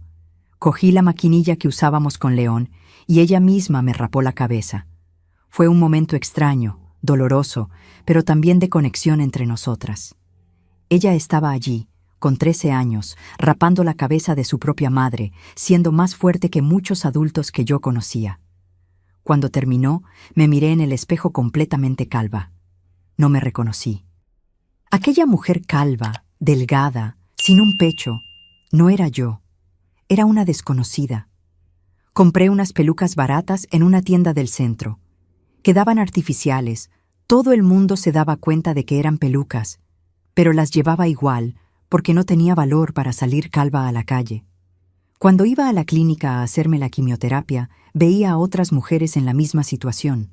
Cogí la maquinilla que usábamos con León y ella misma me rapó la cabeza. Fue un momento extraño, doloroso, pero también de conexión entre nosotras. Ella estaba allí, con 13 años, rapando la cabeza de su propia madre, siendo más fuerte que muchos adultos que yo conocía. Cuando terminó, me miré en el espejo completamente calva. No me reconocí. Aquella mujer calva, delgada, sin un pecho, no era yo. Era una desconocida. Compré unas pelucas baratas en una tienda del centro. Quedaban artificiales. Todo el mundo se daba cuenta de que eran pelucas, pero las llevaba igual porque no tenía valor para salir calva a la calle. Cuando iba a la clínica a hacerme la quimioterapia, veía a otras mujeres en la misma situación.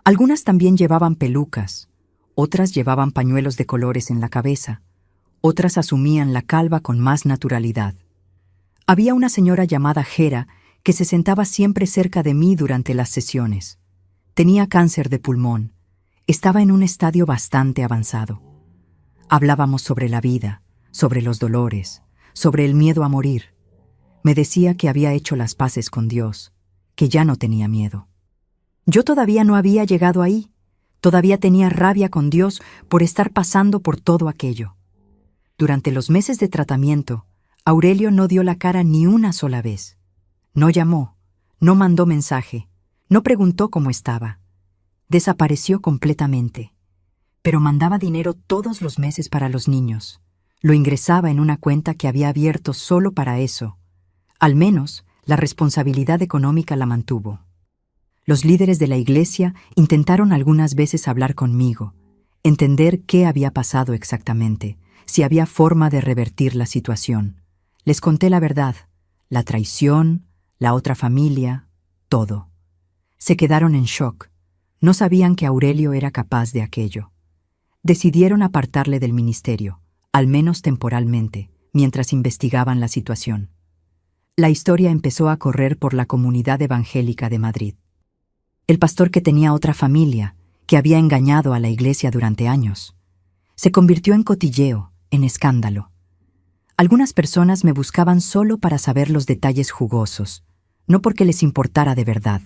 Algunas también llevaban pelucas, otras llevaban pañuelos de colores en la cabeza, otras asumían la calva con más naturalidad. Había una señora llamada Jera que se sentaba siempre cerca de mí durante las sesiones. Tenía cáncer de pulmón. Estaba en un estadio bastante avanzado. Hablábamos sobre la vida, sobre los dolores, sobre el miedo a morir. Me decía que había hecho las paces con Dios, que ya no tenía miedo. Yo todavía no había llegado ahí. Todavía tenía rabia con Dios por estar pasando por todo aquello. Durante los meses de tratamiento, Aurelio no dio la cara ni una sola vez. No llamó, no mandó mensaje, no preguntó cómo estaba. Desapareció completamente. Pero mandaba dinero todos los meses para los niños. Lo ingresaba en una cuenta que había abierto solo para eso. Al menos, la responsabilidad económica la mantuvo. Los líderes de la iglesia intentaron algunas veces hablar conmigo, entender qué había pasado exactamente, si había forma de revertir la situación. Les conté la verdad, la traición, la otra familia, todo. Se quedaron en shock. No sabían que Aurelio era capaz de aquello. Decidieron apartarle del ministerio, al menos temporalmente, mientras investigaban la situación. La historia empezó a correr por la comunidad evangélica de Madrid. El pastor, que tenía otra familia, que había engañado a la iglesia durante años, se convirtió en cotilleo, en escándalo. Algunas personas me buscaban solo para saber los detalles jugosos, no porque les importara de verdad.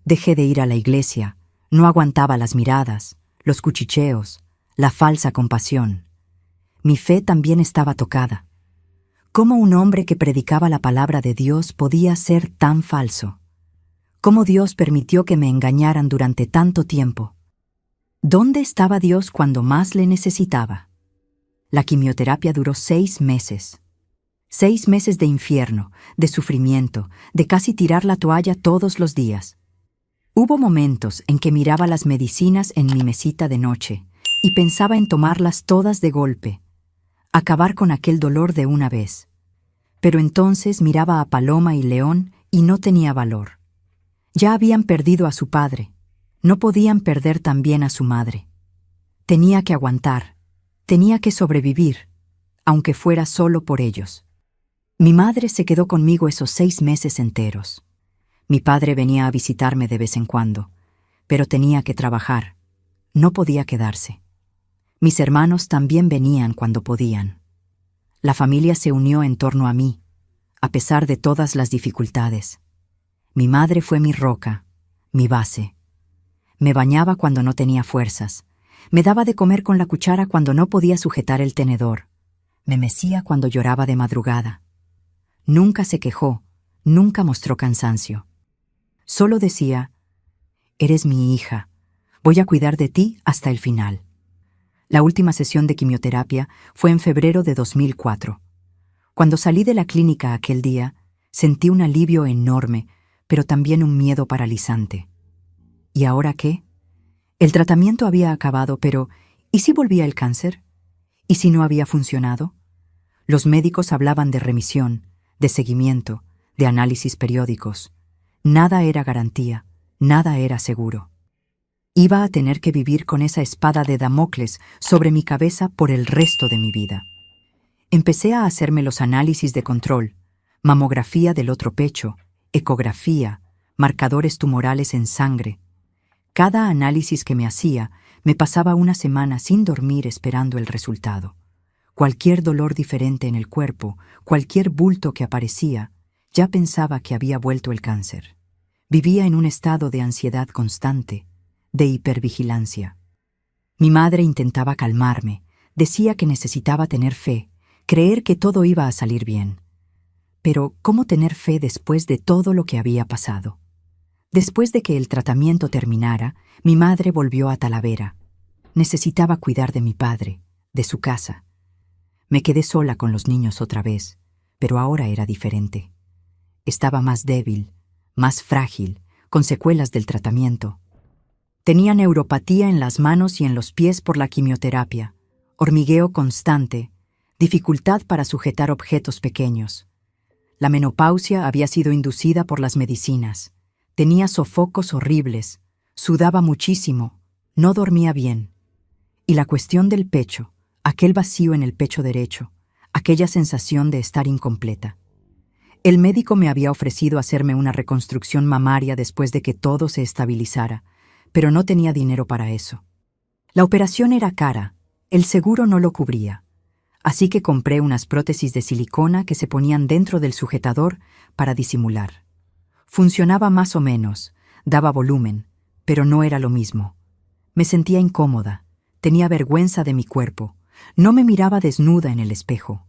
Dejé de ir a la iglesia, no aguantaba las miradas, los cuchicheos, la falsa compasión. Mi fe también estaba tocada. ¿Cómo un hombre que predicaba la palabra de Dios podía ser tan falso? ¿Cómo Dios permitió que me engañaran durante tanto tiempo? ¿Dónde estaba Dios cuando más le necesitaba? La quimioterapia duró 6 meses. 6 meses de infierno, de sufrimiento, de casi tirar la toalla todos los días. Hubo momentos en que miraba las medicinas en mi mesita de noche y pensaba en tomarlas todas de golpe, acabar con aquel dolor de una vez. Pero entonces miraba a Paloma y León y no tenía valor. Ya habían perdido a su padre. No podían perder también a su madre. Tenía que aguantar. Tenía que sobrevivir, aunque fuera solo por ellos. Mi madre se quedó conmigo esos 6 meses enteros. Mi padre venía a visitarme de vez en cuando, pero tenía que trabajar. No podía quedarse. Mis hermanos también venían cuando podían. La familia se unió en torno a mí, a pesar de todas las dificultades. Mi madre fue mi roca, mi base. Me bañaba cuando no tenía fuerzas. Me daba de comer con la cuchara cuando no podía sujetar el tenedor. Me mecía cuando lloraba de madrugada. Nunca se quejó, nunca mostró cansancio. Solo decía, «Eres mi hija, voy a cuidar de ti hasta el final». La última sesión de quimioterapia fue en febrero de 2004. Cuando salí de la clínica aquel día, sentí un alivio enorme, pero también un miedo paralizante. ¿Y ahora qué? El tratamiento había acabado, pero ¿y si volvía el cáncer? ¿Y si no había funcionado? Los médicos hablaban de remisión, de seguimiento, de análisis periódicos. Nada era garantía, nada era seguro. Iba a tener que vivir con esa espada de Damocles sobre mi cabeza por el resto de mi vida. Empecé a hacerme los análisis de control, mamografía del otro pecho, ecografía, marcadores tumorales en sangre. Cada análisis que me hacía, me pasaba una semana sin dormir esperando el resultado. Cualquier dolor diferente en el cuerpo, cualquier bulto que aparecía, ya pensaba que había vuelto el cáncer. Vivía en un estado de ansiedad constante, de hipervigilancia. Mi madre intentaba calmarme, decía que necesitaba tener fe, creer que todo iba a salir bien. Pero, ¿cómo tener fe después de todo lo que había pasado? Después de que el tratamiento terminara, mi madre volvió a Talavera. Necesitaba cuidar de mi padre, de su casa. Me quedé sola con los niños otra vez, pero ahora era diferente. Estaba más débil, más frágil, con secuelas del tratamiento. Tenía neuropatía en las manos y en los pies por la quimioterapia, hormigueo constante, dificultad para sujetar objetos pequeños. La menopausia había sido inducida por las medicinas. Tenía sofocos horribles, sudaba muchísimo, no dormía bien. Y la cuestión del pecho, aquel vacío en el pecho derecho, aquella sensación de estar incompleta. El médico me había ofrecido hacerme una reconstrucción mamaria después de que todo se estabilizara, pero no tenía dinero para eso. La operación era cara, el seguro no lo cubría, así que compré unas prótesis de silicona que se ponían dentro del sujetador para disimular. Funcionaba más o menos, daba volumen, pero no era lo mismo. Me sentía incómoda, tenía vergüenza de mi cuerpo, no me miraba desnuda en el espejo.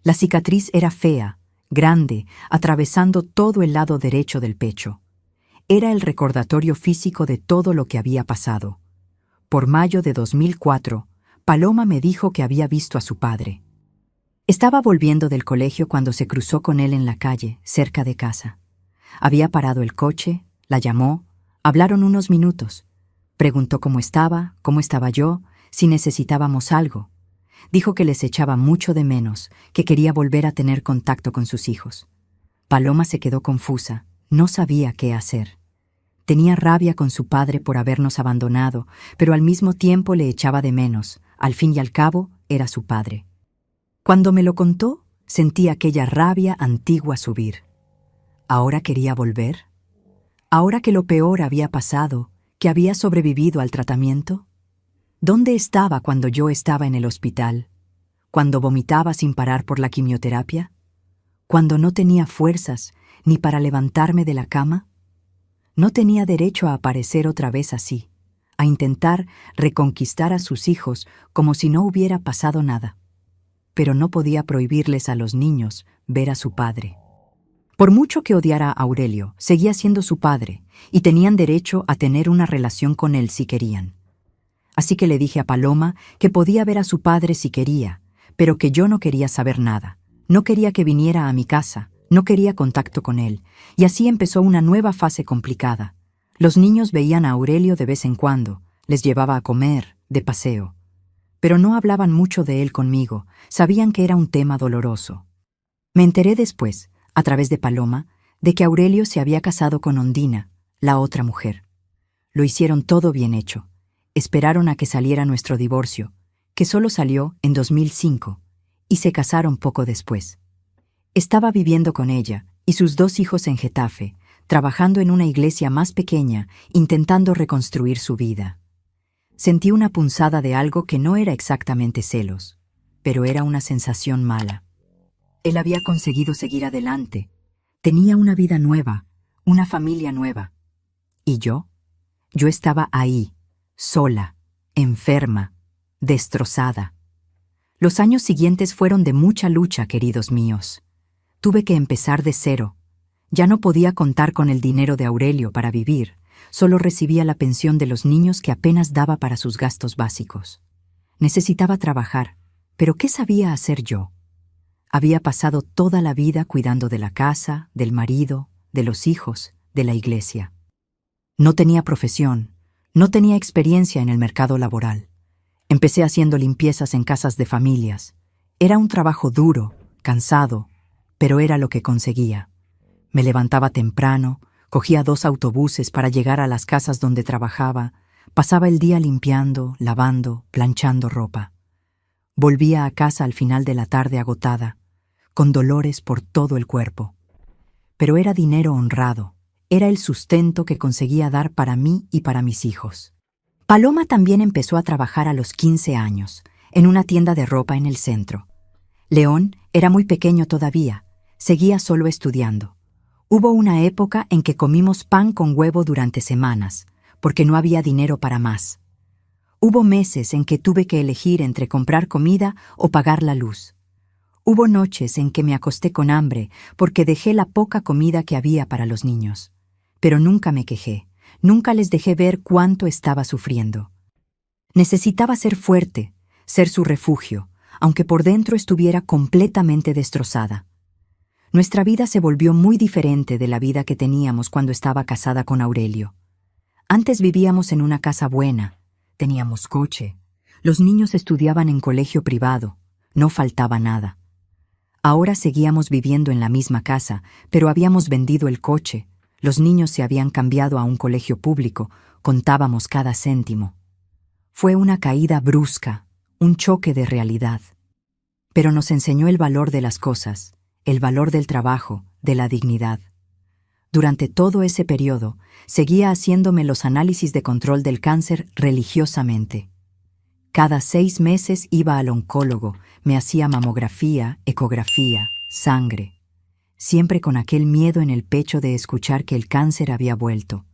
La cicatriz era fea, grande, atravesando todo el lado derecho del pecho. Era el recordatorio físico de todo lo que había pasado. Por mayo de 2004, Paloma me dijo que había visto a su padre. Estaba volviendo del colegio cuando se cruzó con él en la calle, cerca de casa. Había parado el coche, la llamó, hablaron unos minutos. Preguntó cómo estaba yo, si necesitábamos algo. Dijo que les echaba mucho de menos, que quería volver a tener contacto con sus hijos. Paloma se quedó confusa, no sabía qué hacer. Tenía rabia con su padre por habernos abandonado, pero al mismo tiempo le echaba de menos. Al fin y al cabo, era su padre. Cuando me lo contó, sentí aquella rabia antigua subir. ¿Ahora quería volver? ¿Ahora que lo peor había pasado, que había sobrevivido al tratamiento? ¿Dónde estaba cuando yo estaba en el hospital? ¿Cuando vomitaba sin parar por la quimioterapia? ¿Cuando no tenía fuerzas ni para levantarme de la cama? No tenía derecho a aparecer otra vez así, a intentar reconquistar a sus hijos como si no hubiera pasado nada. Pero no podía prohibirles a los niños ver a su padre. Por mucho que odiara a Aurelio, seguía siendo su padre, y tenían derecho a tener una relación con él si querían. Así que le dije a Paloma que podía ver a su padre si quería, pero que yo no quería saber nada. No quería que viniera a mi casa, no quería contacto con él, y así empezó una nueva fase complicada. Los niños veían a Aurelio de vez en cuando, les llevaba a comer, de paseo. Pero no hablaban mucho de él conmigo, sabían que era un tema doloroso. Me enteré después, a través de Paloma, de que Aurelio se había casado con Ondina, la otra mujer. Lo hicieron todo bien hecho. Esperaron a que saliera nuestro divorcio, que solo salió en 2005, y se casaron poco después. Estaba viviendo con ella y sus 2 hijos en Getafe, trabajando en una iglesia más pequeña, intentando reconstruir su vida. Sentí una punzada de algo que no era exactamente celos, pero era una sensación mala. Él había conseguido seguir adelante. Tenía una vida nueva, una familia nueva. ¿Y yo? Yo estaba ahí, sola, enferma, destrozada. Los años siguientes fueron de mucha lucha, queridos míos. Tuve que empezar de cero. Ya no podía contar con el dinero de Aurelio para vivir. Solo recibía la pensión de los niños que apenas daba para sus gastos básicos. Necesitaba trabajar, pero ¿qué sabía hacer yo? Había pasado toda la vida cuidando de la casa, del marido, de los hijos, de la iglesia. No tenía profesión, no tenía experiencia en el mercado laboral. Empecé haciendo limpiezas en casas de familias. Era un trabajo duro, cansado, pero era lo que conseguía. Me levantaba temprano, cogía 2 autobuses para llegar a las casas donde trabajaba, pasaba el día limpiando, lavando, planchando ropa. Volvía a casa al final de la tarde agotada, con dolores por todo el cuerpo. Pero era dinero honrado, era el sustento que conseguía dar para mí y para mis hijos. Paloma también empezó a trabajar a los 15 años, en una tienda de ropa en el centro. León era muy pequeño todavía, seguía solo estudiando. Hubo una época en que comimos pan con huevo durante semanas, porque no había dinero para más. Hubo meses en que tuve que elegir entre comprar comida o pagar la luz. Hubo noches en que me acosté con hambre porque dejé la poca comida que había para los niños. Pero nunca me quejé, nunca les dejé ver cuánto estaba sufriendo. Necesitaba ser fuerte, ser su refugio, aunque por dentro estuviera completamente destrozada. Nuestra vida se volvió muy diferente de la vida que teníamos cuando estaba casada con Aurelio. Antes vivíamos en una casa buena, teníamos coche, los niños estudiaban en colegio privado, no faltaba nada. Ahora seguíamos viviendo en la misma casa, pero habíamos vendido el coche, los niños se habían cambiado a un colegio público, contábamos cada céntimo. Fue una caída brusca, un choque de realidad. Pero nos enseñó el valor de las cosas, el valor del trabajo, de la dignidad. Durante todo ese periodo, seguía haciéndome los análisis de control del cáncer religiosamente. Cada 6 meses iba al oncólogo, me hacía mamografía, ecografía, sangre. Siempre con aquel miedo en el pecho de escuchar que el cáncer había vuelto.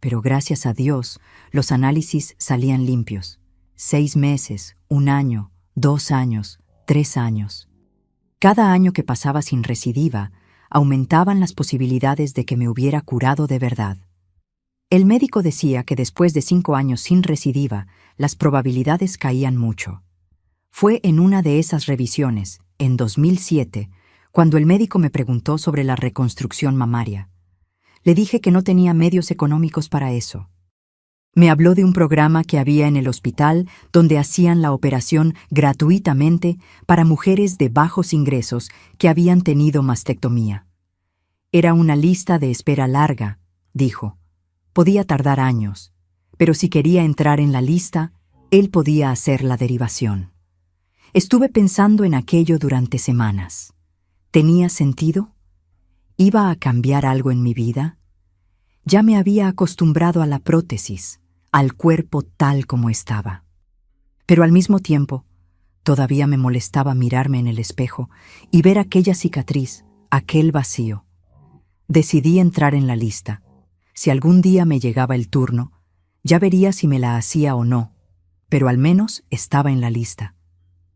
Pero gracias a Dios, los análisis salían limpios. 6 meses, 1 año, 2 años, 3 años. Cada año que pasaba sin recidiva, aumentaban las posibilidades de que me hubiera curado de verdad. El médico decía que después de 5 años sin recidiva, las probabilidades caían mucho. Fue en una de esas revisiones, en 2007, cuando el médico me preguntó sobre la reconstrucción mamaria. Le dije que no tenía medios económicos para eso. Me habló de un programa que había en el hospital donde hacían la operación gratuitamente para mujeres de bajos ingresos que habían tenido mastectomía. Era una lista de espera larga, dijo. Podía tardar años, pero si quería entrar en la lista, él podía hacer la derivación. Estuve pensando en aquello durante semanas. ¿Tenía sentido? ¿Iba a cambiar algo en mi vida? Ya me había acostumbrado a la prótesis, al cuerpo tal como estaba. Pero al mismo tiempo, todavía me molestaba mirarme en el espejo y ver aquella cicatriz, aquel vacío. Decidí entrar en la lista. Si algún día me llegaba el turno, ya vería si me la hacía o no, pero al menos estaba en la lista.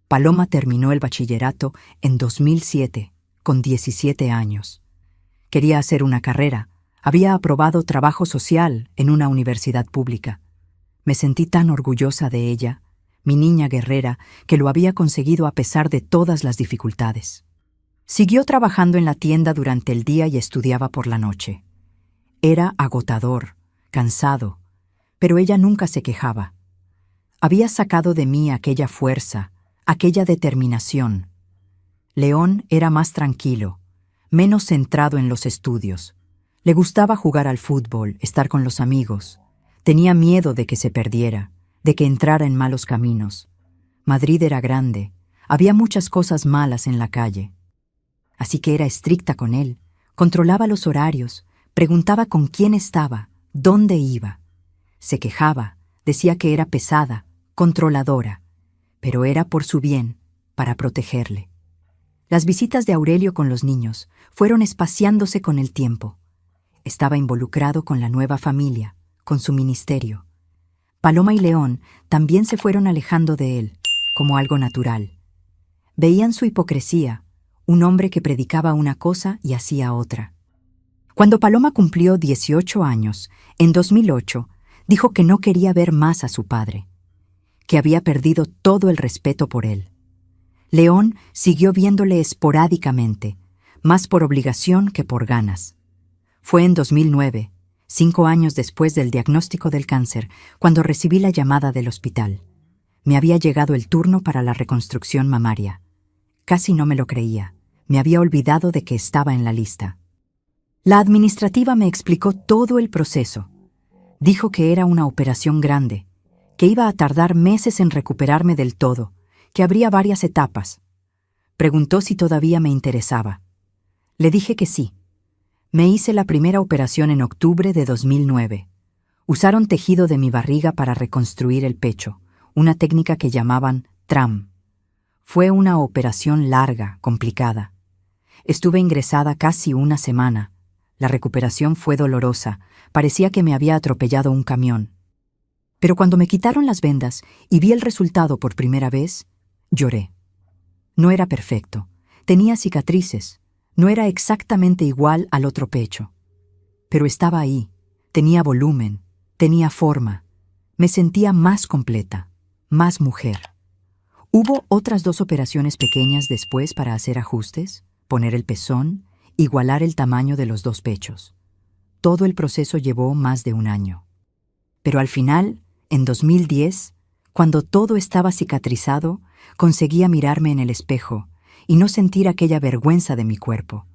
Paloma terminó el bachillerato en 2007, con 17 años. Quería hacer una carrera. Había aprobado trabajo social en una universidad pública. Me sentí tan orgullosa de ella, mi niña guerrera, que lo había conseguido a pesar de todas las dificultades. Siguió trabajando en la tienda durante el día y estudiaba por la noche. Era agotador, cansado, pero ella nunca se quejaba. Había sacado de mí aquella fuerza, aquella determinación. León era más tranquilo, menos centrado en los estudios. Le gustaba jugar al fútbol, estar con los amigos. Tenía miedo de que se perdiera, de que entrara en malos caminos. Madrid era grande, había muchas cosas malas en la calle. Así que era estricta con él, controlaba los horarios, preguntaba con quién estaba, dónde iba. Se quejaba, decía que era pesada, controladora, pero era por su bien, para protegerle. Las visitas de Aurelio con los niños fueron espaciándose con el tiempo. Estaba involucrado con la nueva familia, con su ministerio. Paloma y León también se fueron alejando de él, como algo natural. Veían su hipocresía, un hombre que predicaba una cosa y hacía otra. Cuando Paloma cumplió 18 años, en 2008, dijo que no quería ver más a su padre, que había perdido todo el respeto por él. León siguió viéndole esporádicamente, más por obligación que por ganas. Fue en 2009, 5 años después del diagnóstico del cáncer, cuando recibí la llamada del hospital. Me había llegado el turno para la reconstrucción mamaria. Casi no me lo creía. Me había olvidado de que estaba en la lista. La administrativa me explicó todo el proceso. Dijo que era una operación grande, que iba a tardar meses en recuperarme del todo, que habría varias etapas. Preguntó si todavía me interesaba. Le dije que sí. Me hice la primera operación en octubre de 2009. Usaron tejido de mi barriga para reconstruir el pecho, una técnica que llamaban TRAM. Fue una operación larga, complicada. Estuve ingresada casi una semana. La recuperación fue dolorosa, parecía que me había atropellado un camión. Pero cuando me quitaron las vendas y vi el resultado por primera vez, lloré. No era perfecto, tenía cicatrices, no era exactamente igual al otro pecho. Pero estaba ahí, tenía volumen, tenía forma, me sentía más completa, más mujer. Hubo otras 2 operaciones pequeñas después para hacer ajustes, poner el pezón, igualar el tamaño de los 2 pechos. Todo el proceso llevó más de 1 año. Pero al final, en 2010, cuando todo estaba cicatrizado, conseguía mirarme en el espejo y no sentir aquella vergüenza de mi cuerpo.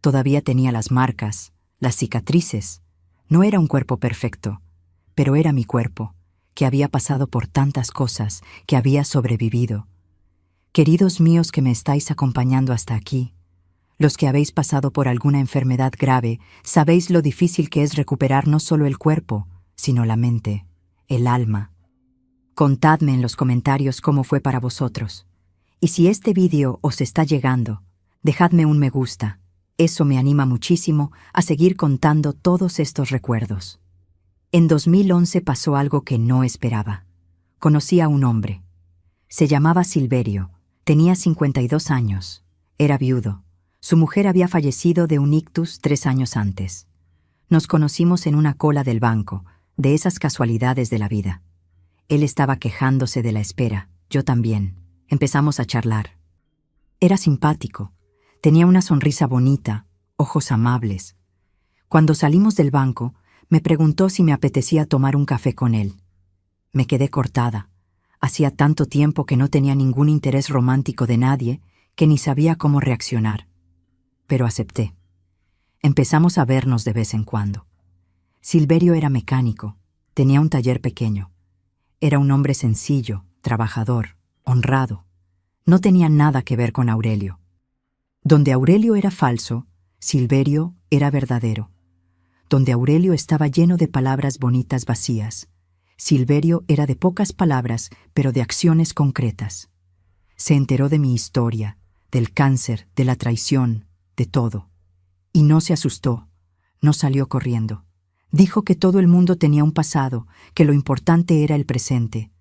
Todavía tenía las marcas, las cicatrices. No era un cuerpo perfecto, pero era mi cuerpo, que había pasado por tantas cosas, que había sobrevivido. Queridos míos que me estáis acompañando hasta aquí, los que habéis pasado por alguna enfermedad grave, sabéis lo difícil que es recuperar no solo el cuerpo, sino la mente, el alma. Contadme en los comentarios cómo fue para vosotros. Y si este vídeo os está llegando, dejadme un me gusta. Eso me anima muchísimo a seguir contando todos estos recuerdos. En 2011 pasó algo que no esperaba. Conocí a un hombre. Se llamaba Silverio, tenía 52 años, era viudo. Su mujer había fallecido de un ictus 3 años antes. Nos conocimos en una cola del banco, de esas casualidades de la vida. Él estaba quejándose de la espera, yo también. Empezamos a charlar. Era simpático, tenía una sonrisa bonita, ojos amables. Cuando salimos del banco, me preguntó si me apetecía tomar un café con él. Me quedé cortada. Hacía tanto tiempo que no tenía ningún interés romántico de nadie que ni sabía cómo reaccionar. Pero acepté. Empezamos a vernos de vez en cuando. Silverio era mecánico, tenía un taller pequeño. Era un hombre sencillo, trabajador, honrado. No tenía nada que ver con Aurelio. Donde Aurelio era falso, Silverio era verdadero. Donde Aurelio estaba lleno de palabras bonitas vacías, Silverio era de pocas palabras, pero de acciones concretas. Se enteró de mi historia, del cáncer, de la traición, de todo. Y no se asustó, no salió corriendo. Dijo que todo el mundo tenía un pasado, que lo importante era el presente.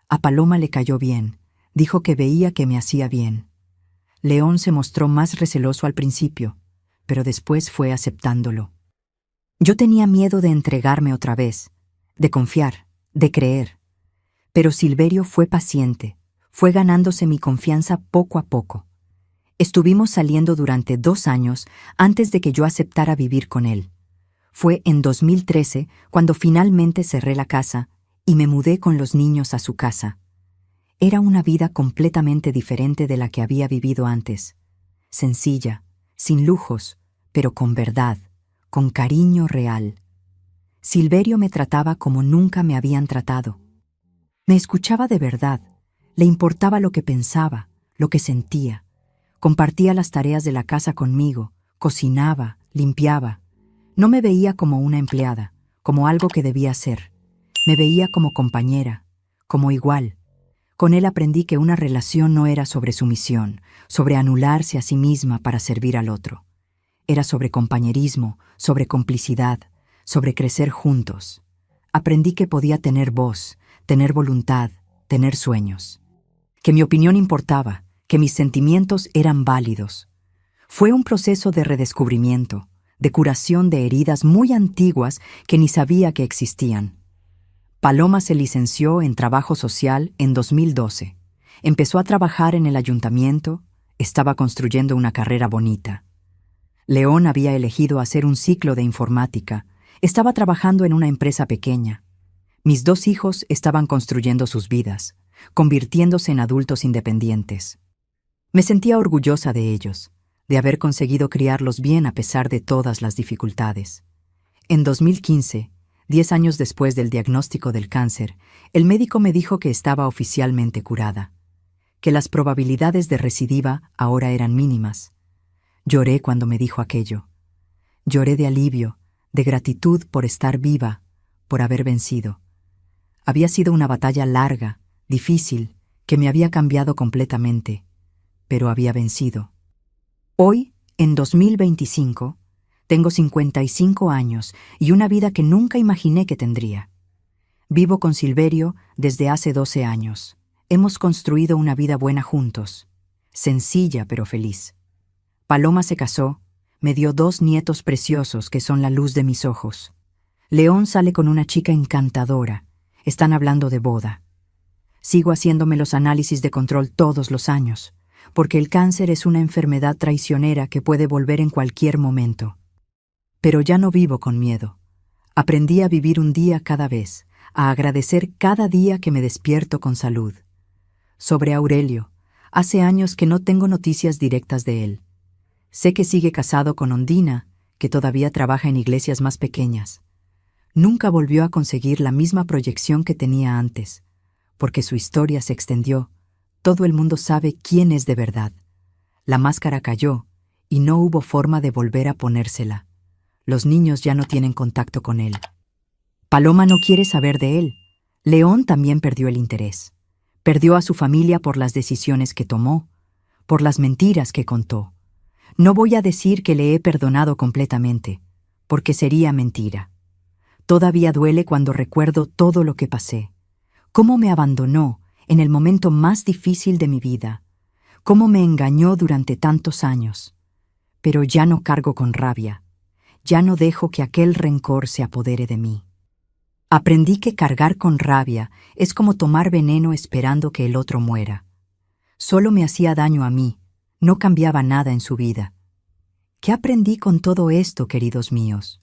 A Paloma le cayó bien, dijo que veía que me hacía bien. León se mostró más receloso al principio, pero después fue aceptándolo. Yo tenía miedo de entregarme otra vez, de confiar, de creer. Pero Silverio fue paciente, fue ganándose mi confianza poco a poco. Estuvimos saliendo durante 2 años antes de que yo aceptara vivir con él. Fue en 2013 cuando finalmente cerré la casa y me mudé con los niños a su casa. Era una vida completamente diferente de la que había vivido antes. Sencilla, sin lujos, pero con verdad, con cariño real. Silverio me trataba como nunca me habían tratado. Me escuchaba de verdad, le importaba lo que pensaba, lo que sentía. Compartía las tareas de la casa conmigo, cocinaba, limpiaba. No me veía como una empleada, como algo que debía hacer. Me veía como compañera, como igual. Con él aprendí que una relación no era sobre sumisión, sobre anularse a sí misma para servir al otro. Era sobre compañerismo, sobre complicidad, sobre crecer juntos. Aprendí que podía tener voz, tener voluntad, tener sueños. Que mi opinión importaba, que mis sentimientos eran válidos. Fue un proceso de redescubrimiento, de curación de heridas muy antiguas que ni sabía que existían. Paloma se licenció en Trabajo Social en 2012. Empezó a trabajar en el ayuntamiento, estaba construyendo una carrera bonita. León había elegido hacer un ciclo de informática, estaba trabajando en una empresa pequeña. Mis 2 hijos estaban construyendo sus vidas, convirtiéndose en adultos independientes. Me sentía orgullosa de ellos, de haber conseguido criarlos bien a pesar de todas las dificultades. En 2015, 10 años después del diagnóstico del cáncer, el médico me dijo que estaba oficialmente curada, que las probabilidades de recidiva ahora eran mínimas. Lloré cuando me dijo aquello. Lloré de alivio, de gratitud por estar viva, por haber vencido. Había sido una batalla larga, difícil, que me había cambiado completamente, pero había vencido. Hoy, en 2025, tengo 55 años y una vida que nunca imaginé que tendría. Vivo con Silverio desde hace 12 años. Hemos construido una vida buena juntos, sencilla pero feliz. Paloma se casó, me dio 2 nietos preciosos que son la luz de mis ojos. León sale con una chica encantadora. Están hablando de boda. Sigo haciéndome los análisis de control todos los años, porque el cáncer es una enfermedad traicionera que puede volver en cualquier momento. Pero ya no vivo con miedo. Aprendí a vivir un día cada vez, a agradecer cada día que me despierto con salud. Sobre Aurelio, hace años que no tengo noticias directas de él. Sé que sigue casado con Ondina, que todavía trabaja en iglesias más pequeñas. Nunca volvió a conseguir la misma proyección que tenía antes, porque su historia se extendió. Todo el mundo sabe quién es de verdad. La máscara cayó y no hubo forma de volver a ponérsela. Los niños ya no tienen contacto con él. Paloma no quiere saber de él. León también perdió el interés. Perdió a su familia por las decisiones que tomó, por las mentiras que contó. No voy a decir que le he perdonado completamente, porque sería mentira. Todavía duele cuando recuerdo todo lo que pasé. Cómo me abandonó en el momento más difícil de mi vida. Cómo me engañó durante tantos años. Pero ya no cargo con rabia. Ya no dejo que aquel rencor se apodere de mí. Aprendí que cargar con rabia es como tomar veneno esperando que el otro muera. Solo me hacía daño a mí, no cambiaba nada en su vida. ¿Qué aprendí con todo esto, queridos míos?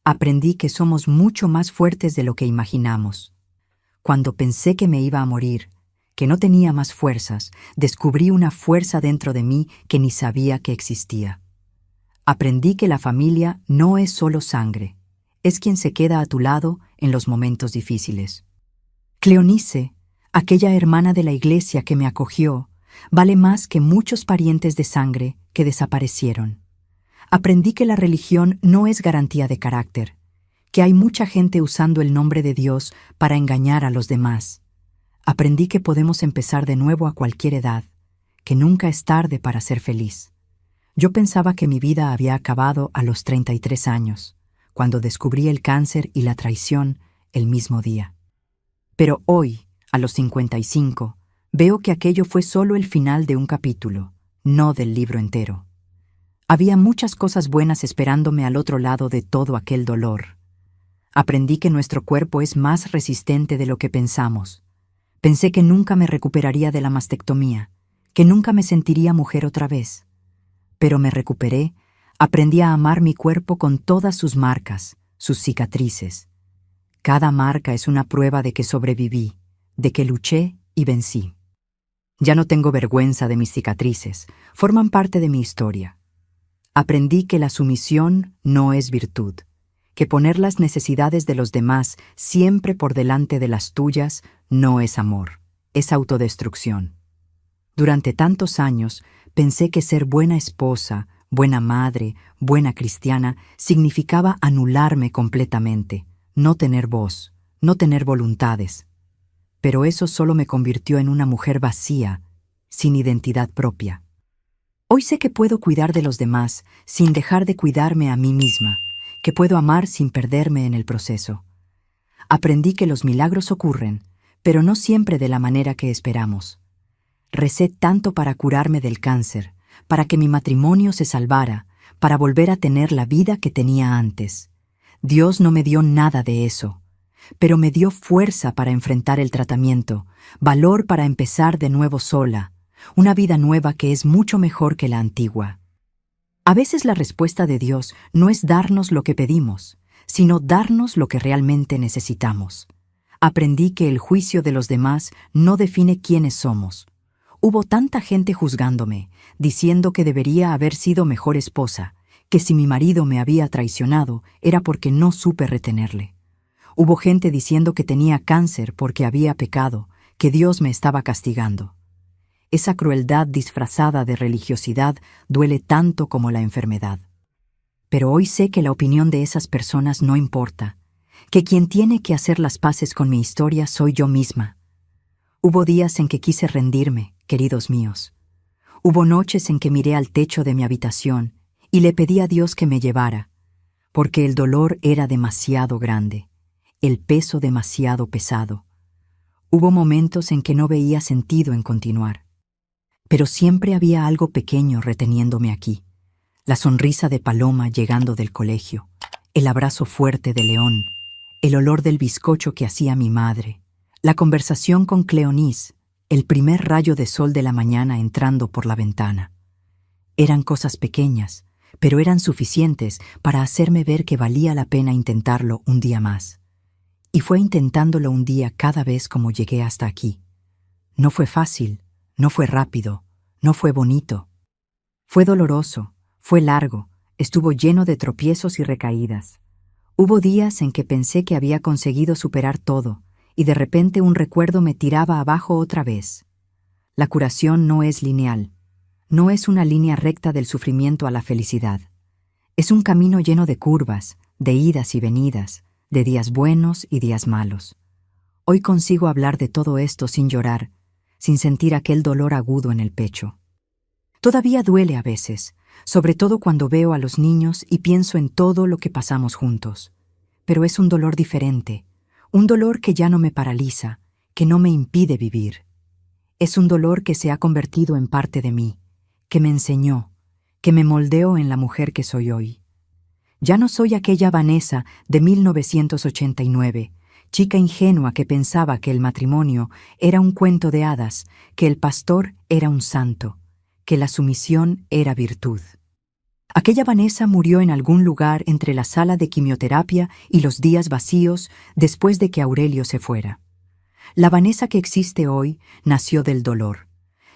Aprendí que somos mucho más fuertes de lo que imaginamos. Cuando pensé que me iba a morir, que no tenía más fuerzas, descubrí una fuerza dentro de mí que ni sabía que existía. Aprendí que la familia no es solo sangre, es quien se queda a tu lado en los momentos difíciles. Cleonice, aquella hermana de la iglesia que me acogió, vale más que muchos parientes de sangre que desaparecieron. Aprendí que la religión no es garantía de carácter, que hay mucha gente usando el nombre de Dios para engañar a los demás. Aprendí que podemos empezar de nuevo a cualquier edad, que nunca es tarde para ser feliz. Yo pensaba que mi vida había acabado a los 33 años, cuando descubrí el cáncer y la traición el mismo día. Pero hoy, a los 55, veo que aquello fue solo el final de un capítulo, no del libro entero. Había muchas cosas buenas esperándome al otro lado de todo aquel dolor. Aprendí que nuestro cuerpo es más resistente de lo que pensamos. Pensé que nunca me recuperaría de la mastectomía, que nunca me sentiría mujer otra vez. Pero me recuperé, aprendí a amar mi cuerpo con todas sus marcas, sus cicatrices. Cada marca es una prueba de que sobreviví, de que luché y vencí. Ya no tengo vergüenza de mis cicatrices, forman parte de mi historia. Aprendí que la sumisión no es virtud, que poner las necesidades de los demás siempre por delante de las tuyas no es amor, es autodestrucción. Durante tantos años pensé que ser buena esposa, buena madre, buena cristiana significaba anularme completamente, no tener voz, no tener voluntades. Pero eso solo me convirtió en una mujer vacía, sin identidad propia. Hoy sé que puedo cuidar de los demás sin dejar de cuidarme a mí misma, que puedo amar sin perderme en el proceso. Aprendí que los milagros ocurren, pero no siempre de la manera que esperamos. Recé tanto para curarme del cáncer, para que mi matrimonio se salvara, para volver a tener la vida que tenía antes. Dios no me dio nada de eso, pero me dio fuerza para enfrentar el tratamiento, valor para empezar de nuevo sola, una vida nueva que es mucho mejor que la antigua. A veces la respuesta de Dios no es darnos lo que pedimos, sino darnos lo que realmente necesitamos. Aprendí que el juicio de los demás no define quiénes somos. Hubo tanta gente juzgándome, diciendo que debería haber sido mejor esposa, que si mi marido me había traicionado era porque no supe retenerle. Hubo gente diciendo que tenía cáncer porque había pecado, que Dios me estaba castigando. Esa crueldad disfrazada de religiosidad duele tanto como la enfermedad. Pero hoy sé que la opinión de esas personas no importa, que quien tiene que hacer las paces con mi historia soy yo misma. Hubo días en que quise rendirme, queridos míos. Hubo noches en que miré al techo de mi habitación y le pedí a Dios que me llevara, porque el dolor era demasiado grande, el peso demasiado pesado. Hubo momentos en que no veía sentido en continuar. Pero siempre había algo pequeño reteniéndome aquí. La sonrisa de Paloma llegando del colegio, el abrazo fuerte de León, el olor del bizcocho que hacía mi madre, la conversación con Cleonís, el primer rayo de sol de la mañana entrando por la ventana. Eran cosas pequeñas, pero eran suficientes para hacerme ver que valía la pena intentarlo un día más. Y fue intentándolo un día cada vez como llegué hasta aquí. No fue fácil, no fue rápido, no fue bonito. Fue doloroso, fue largo, estuvo lleno de tropiezos y recaídas. Hubo días en que pensé que había conseguido superar todo, y de repente un recuerdo me tiraba abajo otra vez. La curación no es lineal, no es una línea recta del sufrimiento a la felicidad. Es un camino lleno de curvas, de idas y venidas, de días buenos y días malos. Hoy consigo hablar de todo esto sin llorar, sin sentir aquel dolor agudo en el pecho. Todavía duele a veces, sobre todo cuando veo a los niños y pienso en todo lo que pasamos juntos. Pero es un dolor diferente, un dolor que ya no me paraliza, que no me impide vivir. Es un dolor que se ha convertido en parte de mí, que me enseñó, que me moldeó en la mujer que soy hoy. Ya no soy aquella Vanessa de 1989, chica ingenua que pensaba que el matrimonio era un cuento de hadas, que el pastor era un santo, que la sumisión era virtud. Aquella Vanessa murió en algún lugar entre la sala de quimioterapia y los días vacíos después de que Aurelio se fuera. La Vanessa que existe hoy nació del dolor,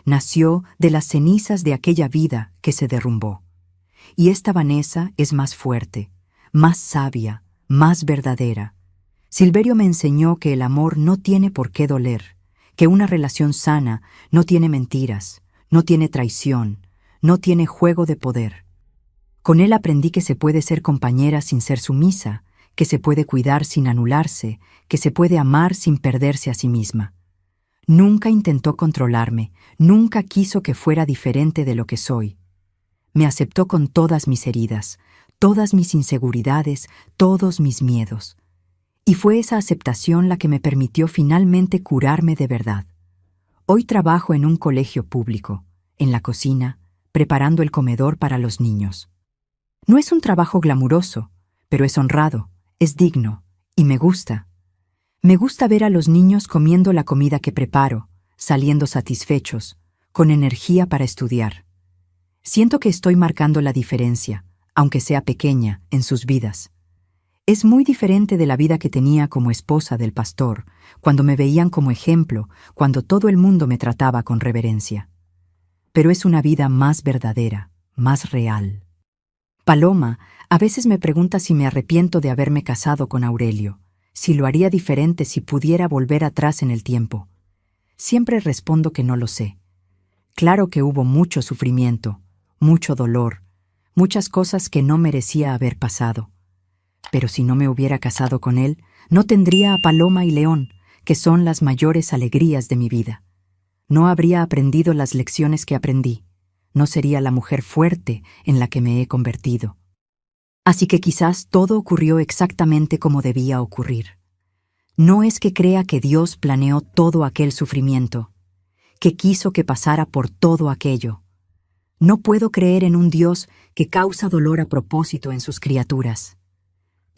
nació de las cenizas de aquella vida que se derrumbó. Y esta Vanessa es más fuerte, más sabia, más verdadera. Silverio me enseñó que el amor no tiene por qué doler, que una relación sana no tiene mentiras, no tiene traición, no tiene juego de poder. Con él aprendí que se puede ser compañera sin ser sumisa, que se puede cuidar sin anularse, que se puede amar sin perderse a sí misma. Nunca intentó controlarme, nunca quiso que fuera diferente de lo que soy. Me aceptó con todas mis heridas, todas mis inseguridades, todos mis miedos. Y fue esa aceptación la que me permitió finalmente curarme de verdad. Hoy trabajo en un colegio público, en la cocina, preparando el comedor para los niños. No es un trabajo glamuroso, pero es honrado, es digno, y me gusta. Me gusta ver a los niños comiendo la comida que preparo, saliendo satisfechos, con energía para estudiar. Siento que estoy marcando la diferencia, aunque sea pequeña, en sus vidas. Es muy diferente de la vida que tenía como esposa del pastor, cuando me veían como ejemplo, cuando todo el mundo me trataba con reverencia. Pero es una vida más verdadera, más real. Paloma a veces me pregunta si me arrepiento de haberme casado con Aurelio, si lo haría diferente si pudiera volver atrás en el tiempo. Siempre respondo que no lo sé. Claro que hubo mucho sufrimiento, mucho dolor, muchas cosas que no merecía haber pasado. Pero si no me hubiera casado con él, no tendría a Paloma y León, que son las mayores alegrías de mi vida. No habría aprendido las lecciones que aprendí. No sería la mujer fuerte en la que me he convertido. Así que quizás todo ocurrió exactamente como debía ocurrir. No es que crea que Dios planeó todo aquel sufrimiento, que quiso que pasara por todo aquello. No puedo creer en un Dios que causa dolor a propósito en sus criaturas.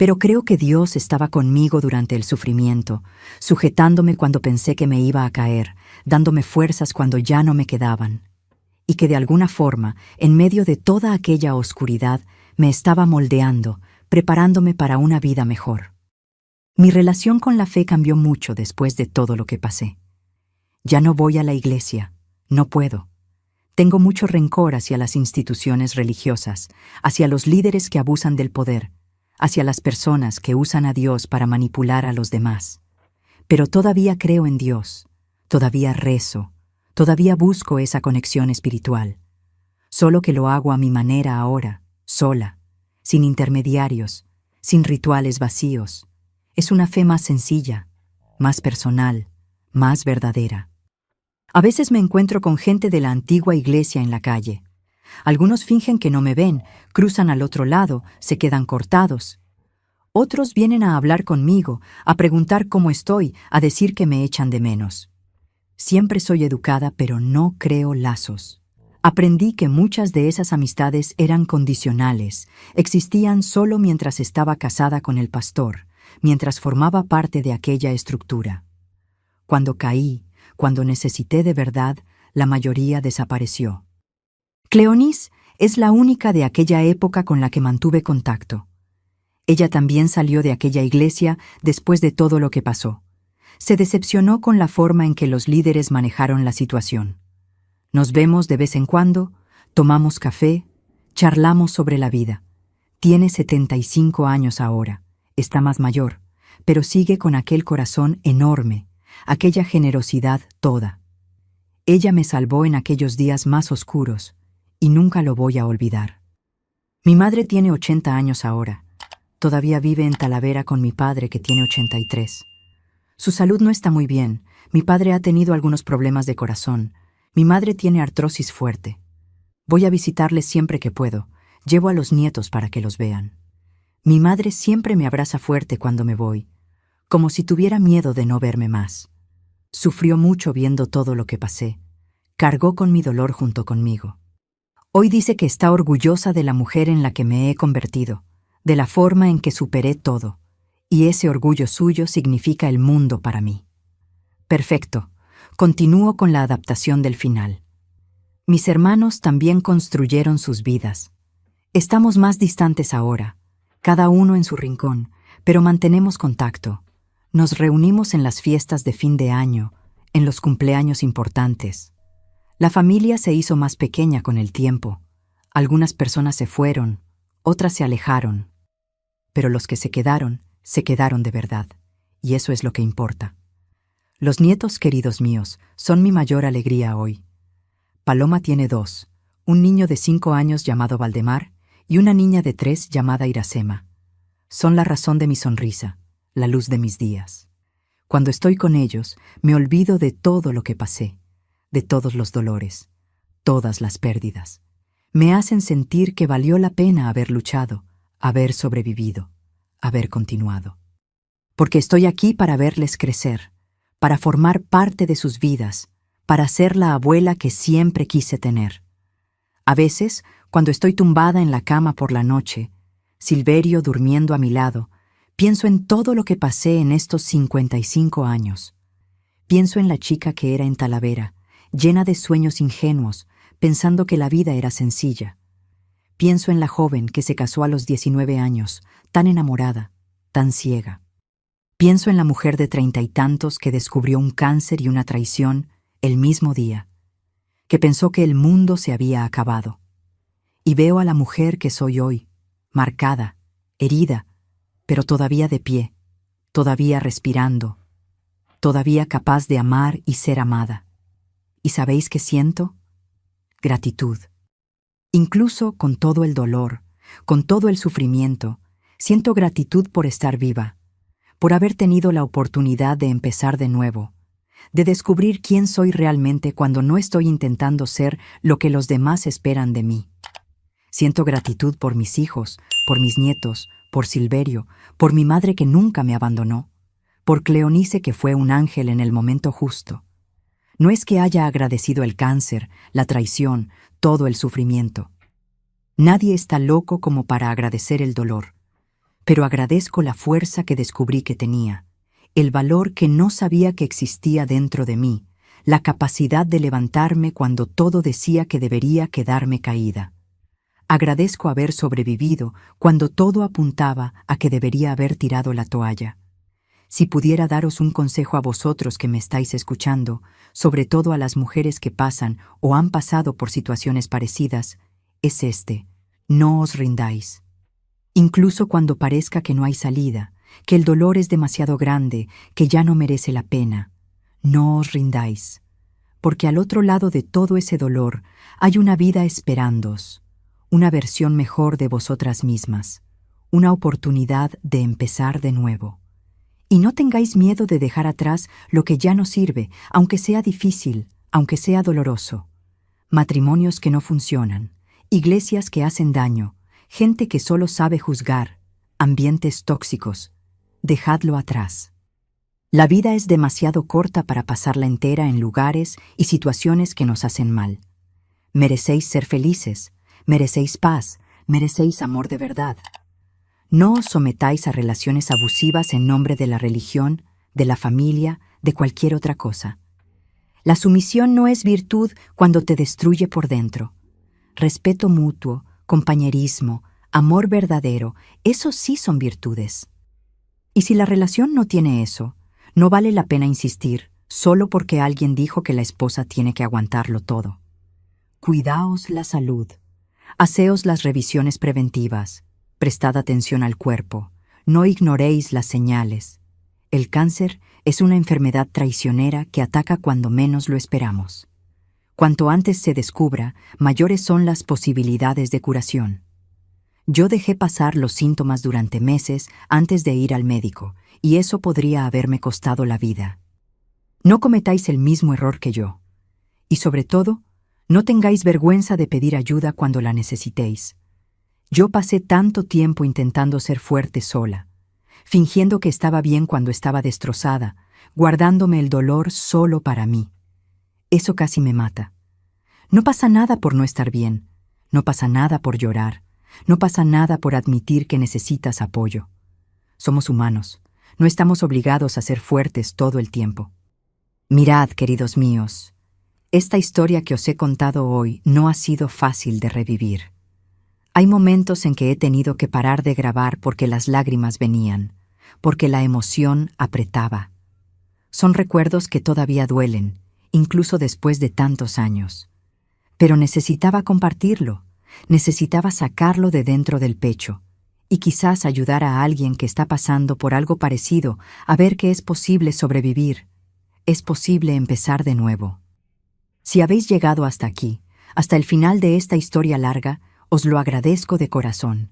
Pero creo que Dios estaba conmigo durante el sufrimiento, sujetándome cuando pensé que me iba a caer, dándome fuerzas cuando ya no me quedaban. Y que de alguna forma, en medio de toda aquella oscuridad, me estaba moldeando, preparándome para una vida mejor. Mi relación con la fe cambió mucho después de todo lo que pasé. Ya no voy a la iglesia, no puedo. Tengo mucho rencor hacia las instituciones religiosas, hacia los líderes que abusan del poder, hacia las personas que usan a Dios para manipular a los demás. Pero todavía creo en Dios, todavía rezo, todavía busco esa conexión espiritual. Solo que lo hago a mi manera ahora, sola, sin intermediarios, sin rituales vacíos. Es una fe más sencilla, más personal, más verdadera. A veces me encuentro con gente de la antigua iglesia en la calle. Algunos fingen que no me ven, cruzan al otro lado, se quedan cortados. Otros vienen a hablar conmigo, a preguntar cómo estoy, a decir que me echan de menos. Siempre soy educada, pero no creo lazos. Aprendí que muchas de esas amistades eran condicionales, existían solo mientras estaba casada con el pastor, mientras formaba parte de aquella estructura. Cuando caí, cuando necesité de verdad, la mayoría desapareció. Cleonis es la única de aquella época con la que mantuve contacto. Ella también salió de aquella iglesia después de todo lo que pasó. Se decepcionó con la forma en que los líderes manejaron la situación. Nos vemos de vez en cuando, tomamos café, charlamos sobre la vida. Tiene 75 años ahora, está más mayor, pero sigue con aquel corazón enorme, aquella generosidad toda. Ella me salvó en aquellos días más oscuros, y nunca lo voy a olvidar. Mi madre tiene 80 años ahora. Todavía vive en Talavera con mi padre, que tiene 83. Su salud no está muy bien. Mi padre ha tenido algunos problemas de corazón. Mi madre tiene artrosis fuerte. Voy a visitarles siempre que puedo. Llevo a los nietos para que los vean. Mi madre siempre me abraza fuerte cuando me voy, como si tuviera miedo de no verme más. Sufrió mucho viendo todo lo que pasé. Cargó con mi dolor junto conmigo. Hoy dice que está orgullosa de la mujer en la que me he convertido, de la forma en que superé todo, y ese orgullo suyo significa el mundo para mí. Perfecto. Continúo con la adaptación del final. Mis hermanos también construyeron sus vidas. Estamos más distantes ahora, cada uno en su rincón, pero mantenemos contacto. Nos reunimos en las fiestas de fin de año, en los cumpleaños importantes. La familia se hizo más pequeña con el tiempo. Algunas personas se fueron, otras se alejaron. Pero los que se quedaron de verdad, y eso es lo que importa. Los nietos queridos míos son mi mayor alegría hoy. Paloma tiene 2, un niño de 5 años llamado Valdemar y una niña de 3 llamada Iracema. Son la razón de mi sonrisa, la luz de mis días. Cuando estoy con ellos, me olvido de todo lo que pasé, de todos los dolores, todas las pérdidas. Me hacen sentir que valió la pena haber luchado, haber sobrevivido, haber continuado. Porque estoy aquí para verles crecer, para formar parte de sus vidas, para ser la abuela que siempre quise tener. A veces, cuando estoy tumbada en la cama por la noche, Silverio durmiendo a mi lado, pienso en todo lo que pasé en estos 55 años. Pienso en la chica que era en Talavera, llena de sueños ingenuos, pensando que la vida era sencilla. Pienso en la joven que se casó a los 19 años, tan enamorada, tan ciega. Pienso en la mujer de 30 y tantos que descubrió un cáncer y una traición el mismo día, que pensó que el mundo se había acabado. Y veo a la mujer que soy hoy, marcada, herida, pero todavía de pie, todavía respirando, todavía capaz de amar y ser amada. ¿Y sabéis qué siento? Gratitud. Incluso con todo el dolor, con todo el sufrimiento, siento gratitud por estar viva, por haber tenido la oportunidad de empezar de nuevo, de descubrir quién soy realmente cuando no estoy intentando ser lo que los demás esperan de mí. Siento gratitud por mis hijos, por mis nietos, por Silverio, por mi madre que nunca me abandonó, por Cleonice que fue un ángel en el momento justo. No es que haya agradecido el cáncer, la traición, todo el sufrimiento. Nadie está loco como para agradecer el dolor, pero agradezco la fuerza que descubrí que tenía, el valor que no sabía que existía dentro de mí, la capacidad de levantarme cuando todo decía que debería quedarme caída. Agradezco haber sobrevivido cuando todo apuntaba a que debería haber tirado la toalla. Si pudiera daros un consejo a vosotros que me estáis escuchando, sobre todo a las mujeres que pasan o han pasado por situaciones parecidas, es este: no os rindáis. Incluso cuando parezca que no hay salida, que el dolor es demasiado grande, que ya no merece la pena, no os rindáis, porque al otro lado de todo ese dolor hay una vida esperándoos, una versión mejor de vosotras mismas, una oportunidad de empezar de nuevo. Y no tengáis miedo de dejar atrás lo que ya no sirve, aunque sea difícil, aunque sea doloroso. Matrimonios que no funcionan, iglesias que hacen daño, gente que solo sabe juzgar, ambientes tóxicos. Dejadlo atrás. La vida es demasiado corta para pasarla entera en lugares y situaciones que nos hacen mal. Merecéis ser felices, merecéis paz, merecéis amor de verdad. No os sometáis a relaciones abusivas en nombre de la religión, de la familia, de cualquier otra cosa. La sumisión no es virtud cuando te destruye por dentro. Respeto mutuo, compañerismo, amor verdadero, esos sí son virtudes. Y si la relación no tiene eso, no vale la pena insistir, solo porque alguien dijo que la esposa tiene que aguantarlo todo. Cuidaos la salud. Haceos las revisiones preventivas. Prestad atención al cuerpo. No ignoréis las señales. El cáncer es una enfermedad traicionera que ataca cuando menos lo esperamos. Cuanto antes se descubra, mayores son las posibilidades de curación. Yo dejé pasar los síntomas durante meses antes de ir al médico, y eso podría haberme costado la vida. No cometáis el mismo error que yo. Y sobre todo, no tengáis vergüenza de pedir ayuda cuando la necesitéis. Yo pasé tanto tiempo intentando ser fuerte sola, fingiendo que estaba bien cuando estaba destrozada, guardándome el dolor solo para mí. Eso casi me mata. No pasa nada por no estar bien, no pasa nada por llorar, no pasa nada por admitir que necesitas apoyo. Somos humanos, no estamos obligados a ser fuertes todo el tiempo. Mirad, queridos míos, esta historia que os he contado hoy no ha sido fácil de revivir. Hay momentos en que he tenido que parar de grabar porque las lágrimas venían, porque la emoción apretaba. Son recuerdos que todavía duelen, incluso después de tantos años. Pero necesitaba compartirlo, necesitaba sacarlo de dentro del pecho, y quizás ayudar a alguien que está pasando por algo parecido a ver que es posible sobrevivir, es posible empezar de nuevo. Si habéis llegado hasta aquí, hasta el final de esta historia larga, os lo agradezco de corazón.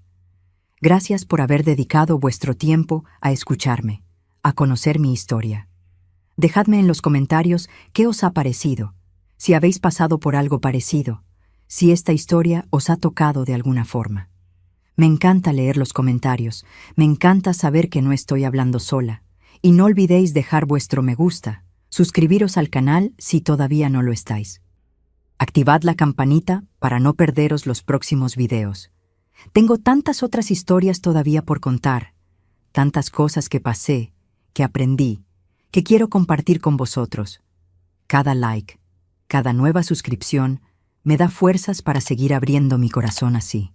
Gracias por haber dedicado vuestro tiempo a escucharme, a conocer mi historia. Dejadme en los comentarios qué os ha parecido, si habéis pasado por algo parecido, si esta historia os ha tocado de alguna forma. Me encanta leer los comentarios, me encanta saber que no estoy hablando sola. Y no olvidéis dejar vuestro me gusta, suscribiros al canal si todavía no lo estáis. Activad la campanita para no perderos los próximos videos. Tengo tantas otras historias todavía por contar, tantas cosas que pasé, que aprendí, que quiero compartir con vosotros. Cada like, cada nueva suscripción me da fuerzas para seguir abriendo mi corazón así.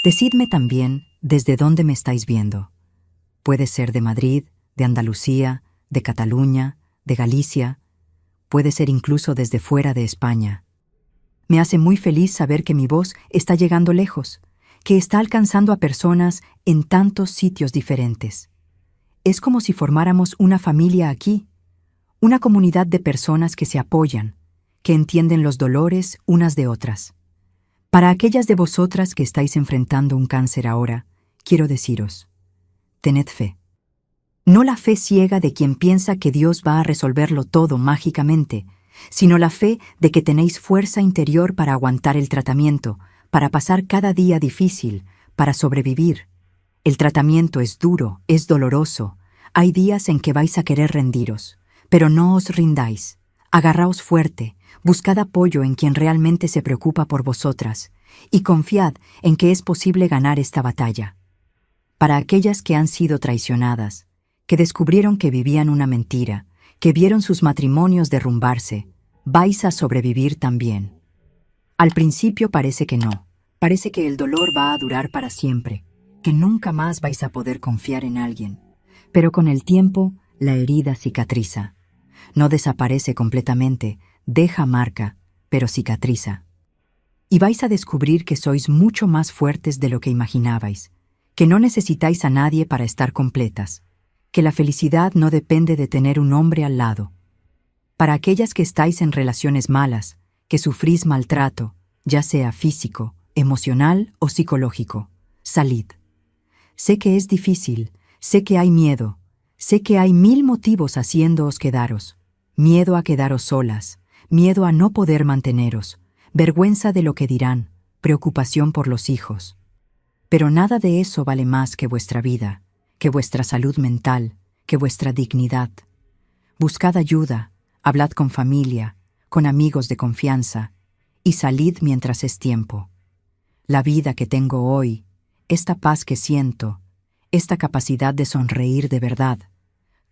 Decidme también desde dónde me estáis viendo. Puede ser de Madrid, de Andalucía, de Cataluña, de Galicia. Puede ser incluso desde fuera de España. Me hace muy feliz saber que mi voz está llegando lejos, que está alcanzando a personas en tantos sitios diferentes. Es como si formáramos una familia aquí, una comunidad de personas que se apoyan, que entienden los dolores unas de otras. Para aquellas de vosotras que estáis enfrentando un cáncer ahora, quiero deciros, tened fe. No la fe ciega de quien piensa que Dios va a resolverlo todo mágicamente, sino la fe de que tenéis fuerza interior para aguantar el tratamiento, para pasar cada día difícil, para sobrevivir. El tratamiento es duro, es doloroso. Hay días en que vais a querer rendiros, pero no os rindáis. Agarraos fuerte, buscad apoyo en quien realmente se preocupa por vosotras, y confiad en que es posible ganar esta batalla. Para aquellas que han sido traicionadas, que descubrieron que vivían una mentira, que vieron sus matrimonios derrumbarse, vais a sobrevivir también. Al principio parece que no, parece que el dolor va a durar para siempre, que nunca más vais a poder confiar en alguien. Pero con el tiempo, la herida cicatriza. No desaparece completamente, deja marca, pero cicatriza. Y vais a descubrir que sois mucho más fuertes de lo que imaginabais, que no necesitáis a nadie para estar completas, que la felicidad no depende de tener un hombre al lado. Para aquellas que estáis en relaciones malas, que sufrís maltrato, ya sea físico, emocional o psicológico, salid. Sé que es difícil, sé que hay miedo, sé que hay 1000 motivos haciéndoos quedaros. Miedo a quedaros solas, miedo a no poder manteneros, vergüenza de lo que dirán, preocupación por los hijos. Pero nada de eso vale más que vuestra vida, que vuestra salud mental, que vuestra dignidad. Buscad ayuda, hablad con familia, con amigos de confianza, y salid mientras es tiempo. La vida que tengo hoy, esta paz que siento, esta capacidad de sonreír de verdad,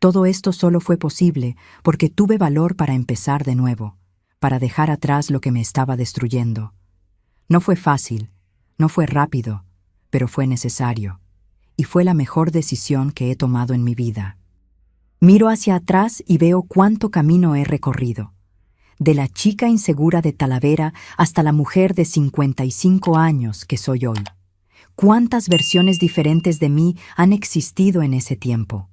todo esto solo fue posible porque tuve valor para empezar de nuevo, para dejar atrás lo que me estaba destruyendo. No fue fácil, no fue rápido, pero fue necesario, y fue la mejor decisión que he tomado en mi vida. Miro hacia atrás y veo cuánto camino he recorrido. De la chica insegura de Talavera hasta la mujer de 55 años que soy hoy. ¿Cuántas versiones diferentes de mí han existido en ese tiempo?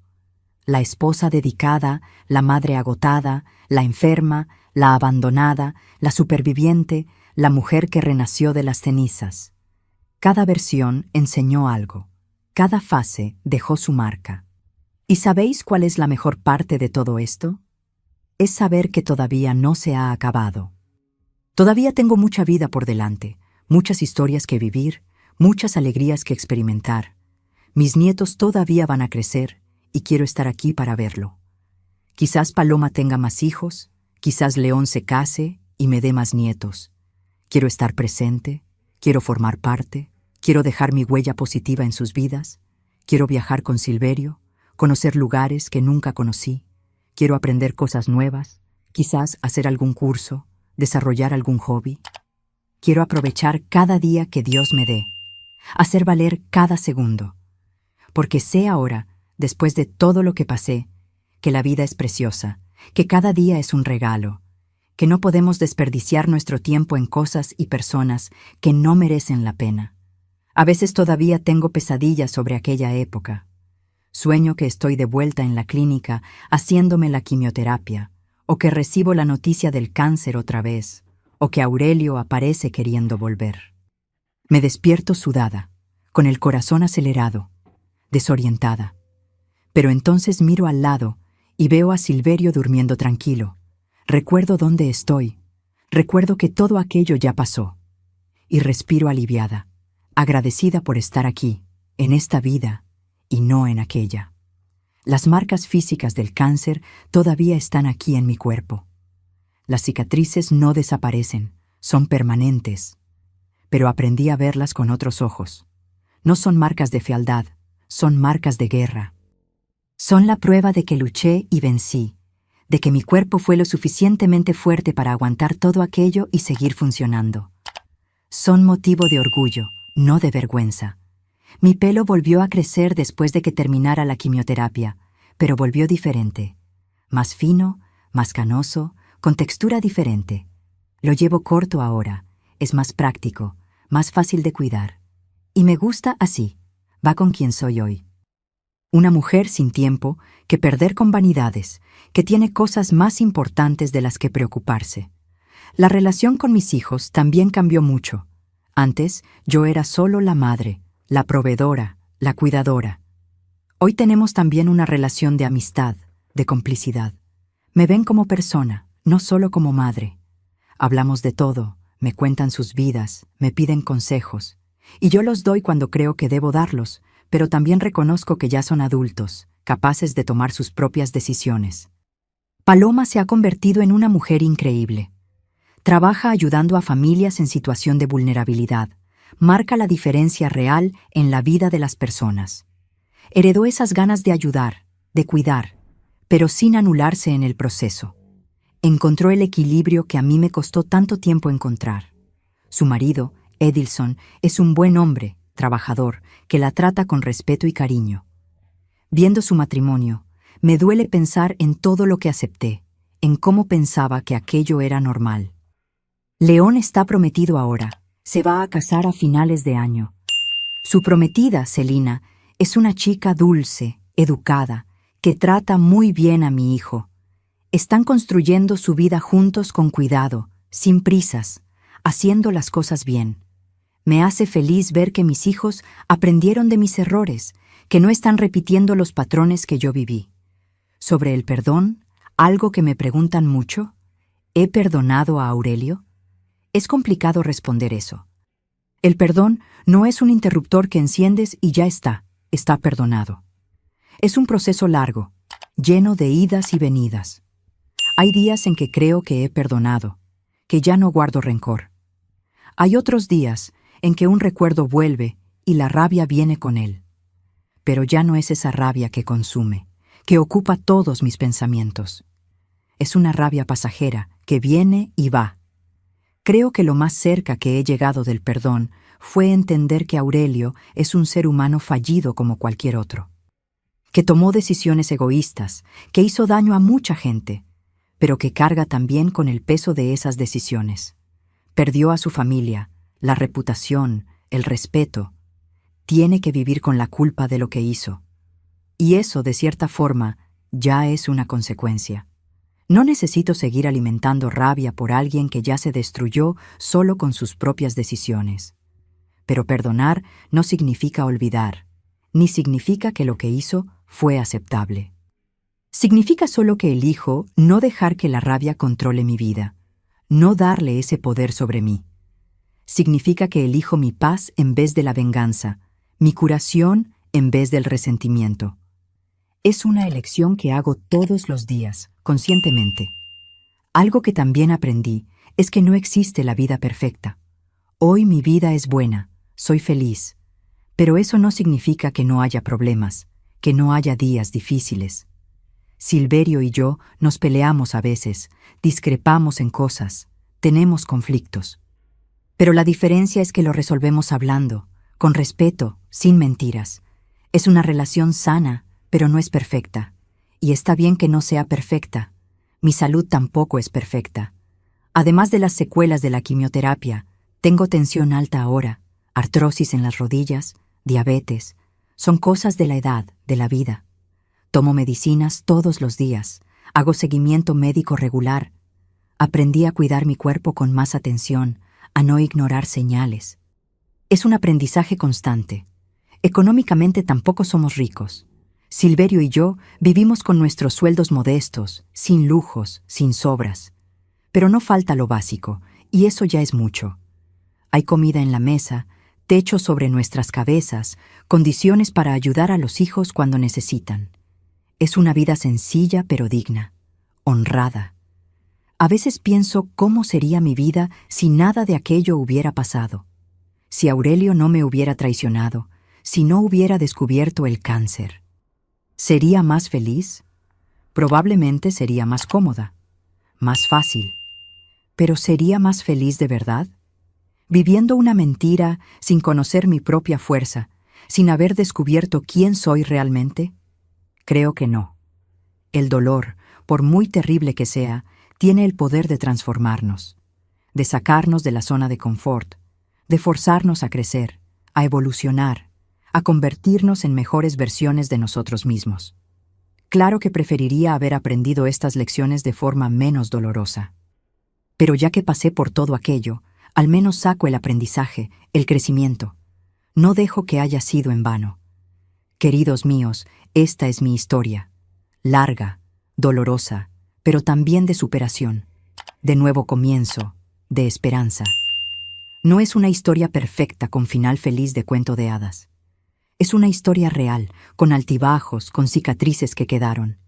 La esposa dedicada, la madre agotada, la enferma, la abandonada, la superviviente, la mujer que renació de las cenizas. Cada versión enseñó algo. Cada fase dejó su marca. ¿Y sabéis cuál es la mejor parte de todo esto? Es saber que todavía no se ha acabado. Todavía tengo mucha vida por delante, muchas historias que vivir, muchas alegrías que experimentar. Mis nietos todavía van a crecer y quiero estar aquí para verlo. Quizás Paloma tenga más hijos, quizás León se case y me dé más nietos. Quiero estar presente, quiero formar parte, quiero dejar mi huella positiva en sus vidas, quiero viajar con Silverio, conocer lugares que nunca conocí, quiero aprender cosas nuevas, quizás hacer algún curso, desarrollar algún hobby. Quiero aprovechar cada día que Dios me dé, hacer valer cada segundo, porque sé ahora, después de todo lo que pasé, que la vida es preciosa, que cada día es un regalo, que no podemos desperdiciar nuestro tiempo en cosas y personas que no merecen la pena. A veces todavía tengo pesadillas sobre aquella época. Sueño que estoy de vuelta en la clínica haciéndome la quimioterapia, o que recibo la noticia del cáncer otra vez, o que Aurelio aparece queriendo volver. Me despierto sudada, con el corazón acelerado, desorientada. Pero entonces miro al lado y veo a Silverio durmiendo tranquilo. Recuerdo dónde estoy, recuerdo que todo aquello ya pasó. Y respiro aliviada, agradecida por estar aquí, en esta vida, y no en aquella. Las marcas físicas del cáncer todavía están aquí en mi cuerpo. Las cicatrices no desaparecen, son permanentes, pero aprendí a verlas con otros ojos. No son marcas de fealdad, son marcas de guerra. Son la prueba de que luché y vencí, de que mi cuerpo fue lo suficientemente fuerte para aguantar todo aquello y seguir funcionando. Son motivo de orgullo, no de vergüenza. Mi pelo volvió a crecer después de que terminara la quimioterapia, pero volvió diferente. Más fino, más canoso, con textura diferente. Lo llevo corto ahora, es más práctico, más fácil de cuidar. Y me gusta así, va con quien soy hoy. Una mujer sin tiempo, que perder con vanidades, que tiene cosas más importantes de las que preocuparse. La relación con mis hijos también cambió mucho. Antes, yo era solo la madre, la proveedora, la cuidadora. Hoy tenemos también una relación de amistad, de complicidad. Me ven como persona, no solo como madre. Hablamos de todo, me cuentan sus vidas, me piden consejos. Y yo los doy cuando creo que debo darlos, pero también reconozco que ya son adultos, capaces de tomar sus propias decisiones. Paloma se ha convertido en una mujer increíble. Trabaja ayudando a familias en situación de vulnerabilidad. Marca la diferencia real en la vida de las personas. Heredó esas ganas de ayudar, de cuidar, pero sin anularse en el proceso. Encontró el equilibrio que a mí me costó tanto tiempo encontrar. Su marido, Edilson, es un buen hombre, trabajador, que la trata con respeto y cariño. Viendo su matrimonio, me duele pensar en todo lo que acepté, en cómo pensaba que aquello era normal. León está prometido ahora, se va a casar a finales de año. Su prometida, Celina, es una chica dulce, educada, que trata muy bien a mi hijo. Están construyendo su vida juntos con cuidado, sin prisas, haciendo las cosas bien. Me hace feliz ver que mis hijos aprendieron de mis errores, que no están repitiendo los patrones que yo viví. Sobre el perdón, algo que me preguntan mucho, ¿he perdonado a Aurelio? Es complicado responder eso. El perdón no es un interruptor que enciendes y ya está perdonado. Es un proceso largo, lleno de idas y venidas. Hay días en que creo que he perdonado, que ya no guardo rencor. Hay otros días en que un recuerdo vuelve y la rabia viene con él. Pero ya no es esa rabia que consume, que ocupa todos mis pensamientos. Es una rabia pasajera que viene y va. Creo que lo más cerca que he llegado del perdón fue entender que Aurelio es un ser humano fallido como cualquier otro, que tomó decisiones egoístas, que hizo daño a mucha gente, pero que carga también con el peso de esas decisiones. Perdió a su familia, la reputación, el respeto. Tiene que vivir con la culpa de lo que hizo. Y eso, de cierta forma, ya es una consecuencia. No necesito seguir alimentando rabia por alguien que ya se destruyó solo con sus propias decisiones. Pero perdonar no significa olvidar, ni significa que lo que hizo fue aceptable. Significa solo que elijo no dejar que la rabia controle mi vida, no darle ese poder sobre mí. Significa que elijo mi paz en vez de la venganza, mi curación en vez del resentimiento. Es una elección que hago todos los días, conscientemente. Algo que también aprendí es que no existe la vida perfecta. Hoy mi vida es buena, soy feliz, pero eso no significa que no haya problemas, que no haya días difíciles. Silverio y yo nos peleamos a veces, discrepamos en cosas, tenemos conflictos. Pero la diferencia es que lo resolvemos hablando, con respeto, sin mentiras. Es una relación sana, pero no es perfecta. Y está bien que no sea perfecta. Mi salud tampoco es perfecta. Además de las secuelas de la quimioterapia, tengo tensión alta ahora, artrosis en las rodillas, diabetes. Son cosas de la edad, de la vida. Tomo medicinas todos los días, hago seguimiento médico regular. Aprendí a cuidar mi cuerpo con más atención, a no ignorar señales. Es un aprendizaje constante. Económicamente tampoco somos ricos. Silverio y yo vivimos con nuestros sueldos modestos, sin lujos, sin sobras. Pero no falta lo básico, y eso ya es mucho. Hay comida en la mesa, techo sobre nuestras cabezas, condiciones para ayudar a los hijos cuando necesitan. Es una vida sencilla pero digna, honrada. A veces pienso cómo sería mi vida si nada de aquello hubiera pasado. Si Aurelio no me hubiera traicionado, si no hubiera descubierto el cáncer. ¿Sería más feliz? Probablemente sería más cómoda, más fácil. ¿Pero sería más feliz de verdad? Viviendo una mentira sin conocer mi propia fuerza, sin haber descubierto quién soy realmente? Creo que no. El dolor, por muy terrible que sea, tiene el poder de transformarnos, de sacarnos de la zona de confort, de forzarnos a crecer, a evolucionar, a convertirnos en mejores versiones de nosotros mismos. Claro que preferiría haber aprendido estas lecciones de forma menos dolorosa. Pero ya que pasé por todo aquello, al menos saco el aprendizaje, el crecimiento. No dejo que haya sido en vano. Queridos míos, esta es mi historia. Larga, dolorosa, pero también de superación, de nuevo comienzo, de esperanza. No es una historia perfecta con final feliz de cuento de hadas. Es una historia real, con altibajos, con cicatrices que quedaron.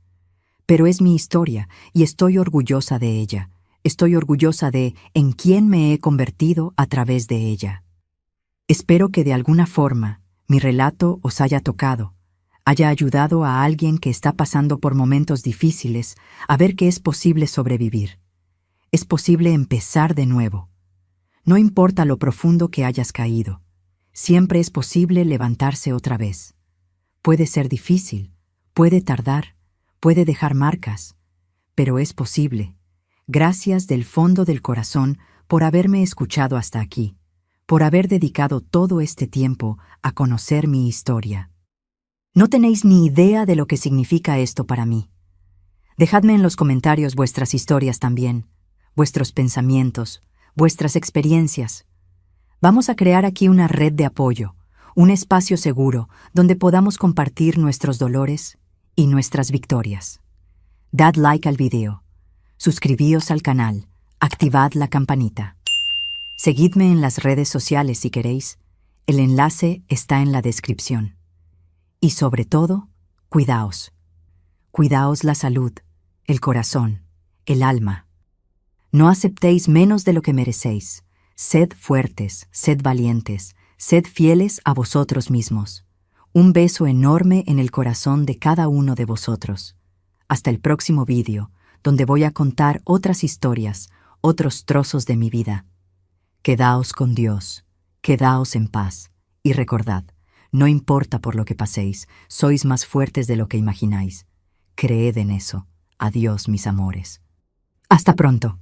Pero es mi historia y estoy orgullosa de ella. Estoy orgullosa de en quién me he convertido a través de ella. Espero que de alguna forma mi relato os haya tocado, haya ayudado a alguien que está pasando por momentos difíciles a ver que es posible sobrevivir. Es posible empezar de nuevo. No importa lo profundo que hayas caído, siempre es posible levantarse otra vez. Puede ser difícil, puede tardar, puede dejar marcas, pero es posible. Gracias del fondo del corazón por haberme escuchado hasta aquí, por haber dedicado todo este tiempo a conocer mi historia. No tenéis ni idea de lo que significa esto para mí. Dejadme en los comentarios vuestras historias también, vuestros pensamientos, vuestras experiencias. Vamos a crear aquí una red de apoyo, un espacio seguro donde podamos compartir nuestros dolores y nuestras victorias. Dad like al video, suscribíos al canal, activad la campanita. Seguidme en las redes sociales si queréis, el enlace está en la descripción. Y sobre todo, cuidaos. Cuidaos la salud, el corazón, el alma. No aceptéis menos de lo que merecéis. Sed fuertes, sed valientes, sed fieles a vosotros mismos. Un beso enorme en el corazón de cada uno de vosotros. Hasta el próximo vídeo, donde voy a contar otras historias, otros trozos de mi vida. Quedaos con Dios, quedaos en paz, y recordad, no importa por lo que paséis, sois más fuertes de lo que imagináis. Creed en eso. Adiós, mis amores. Hasta pronto.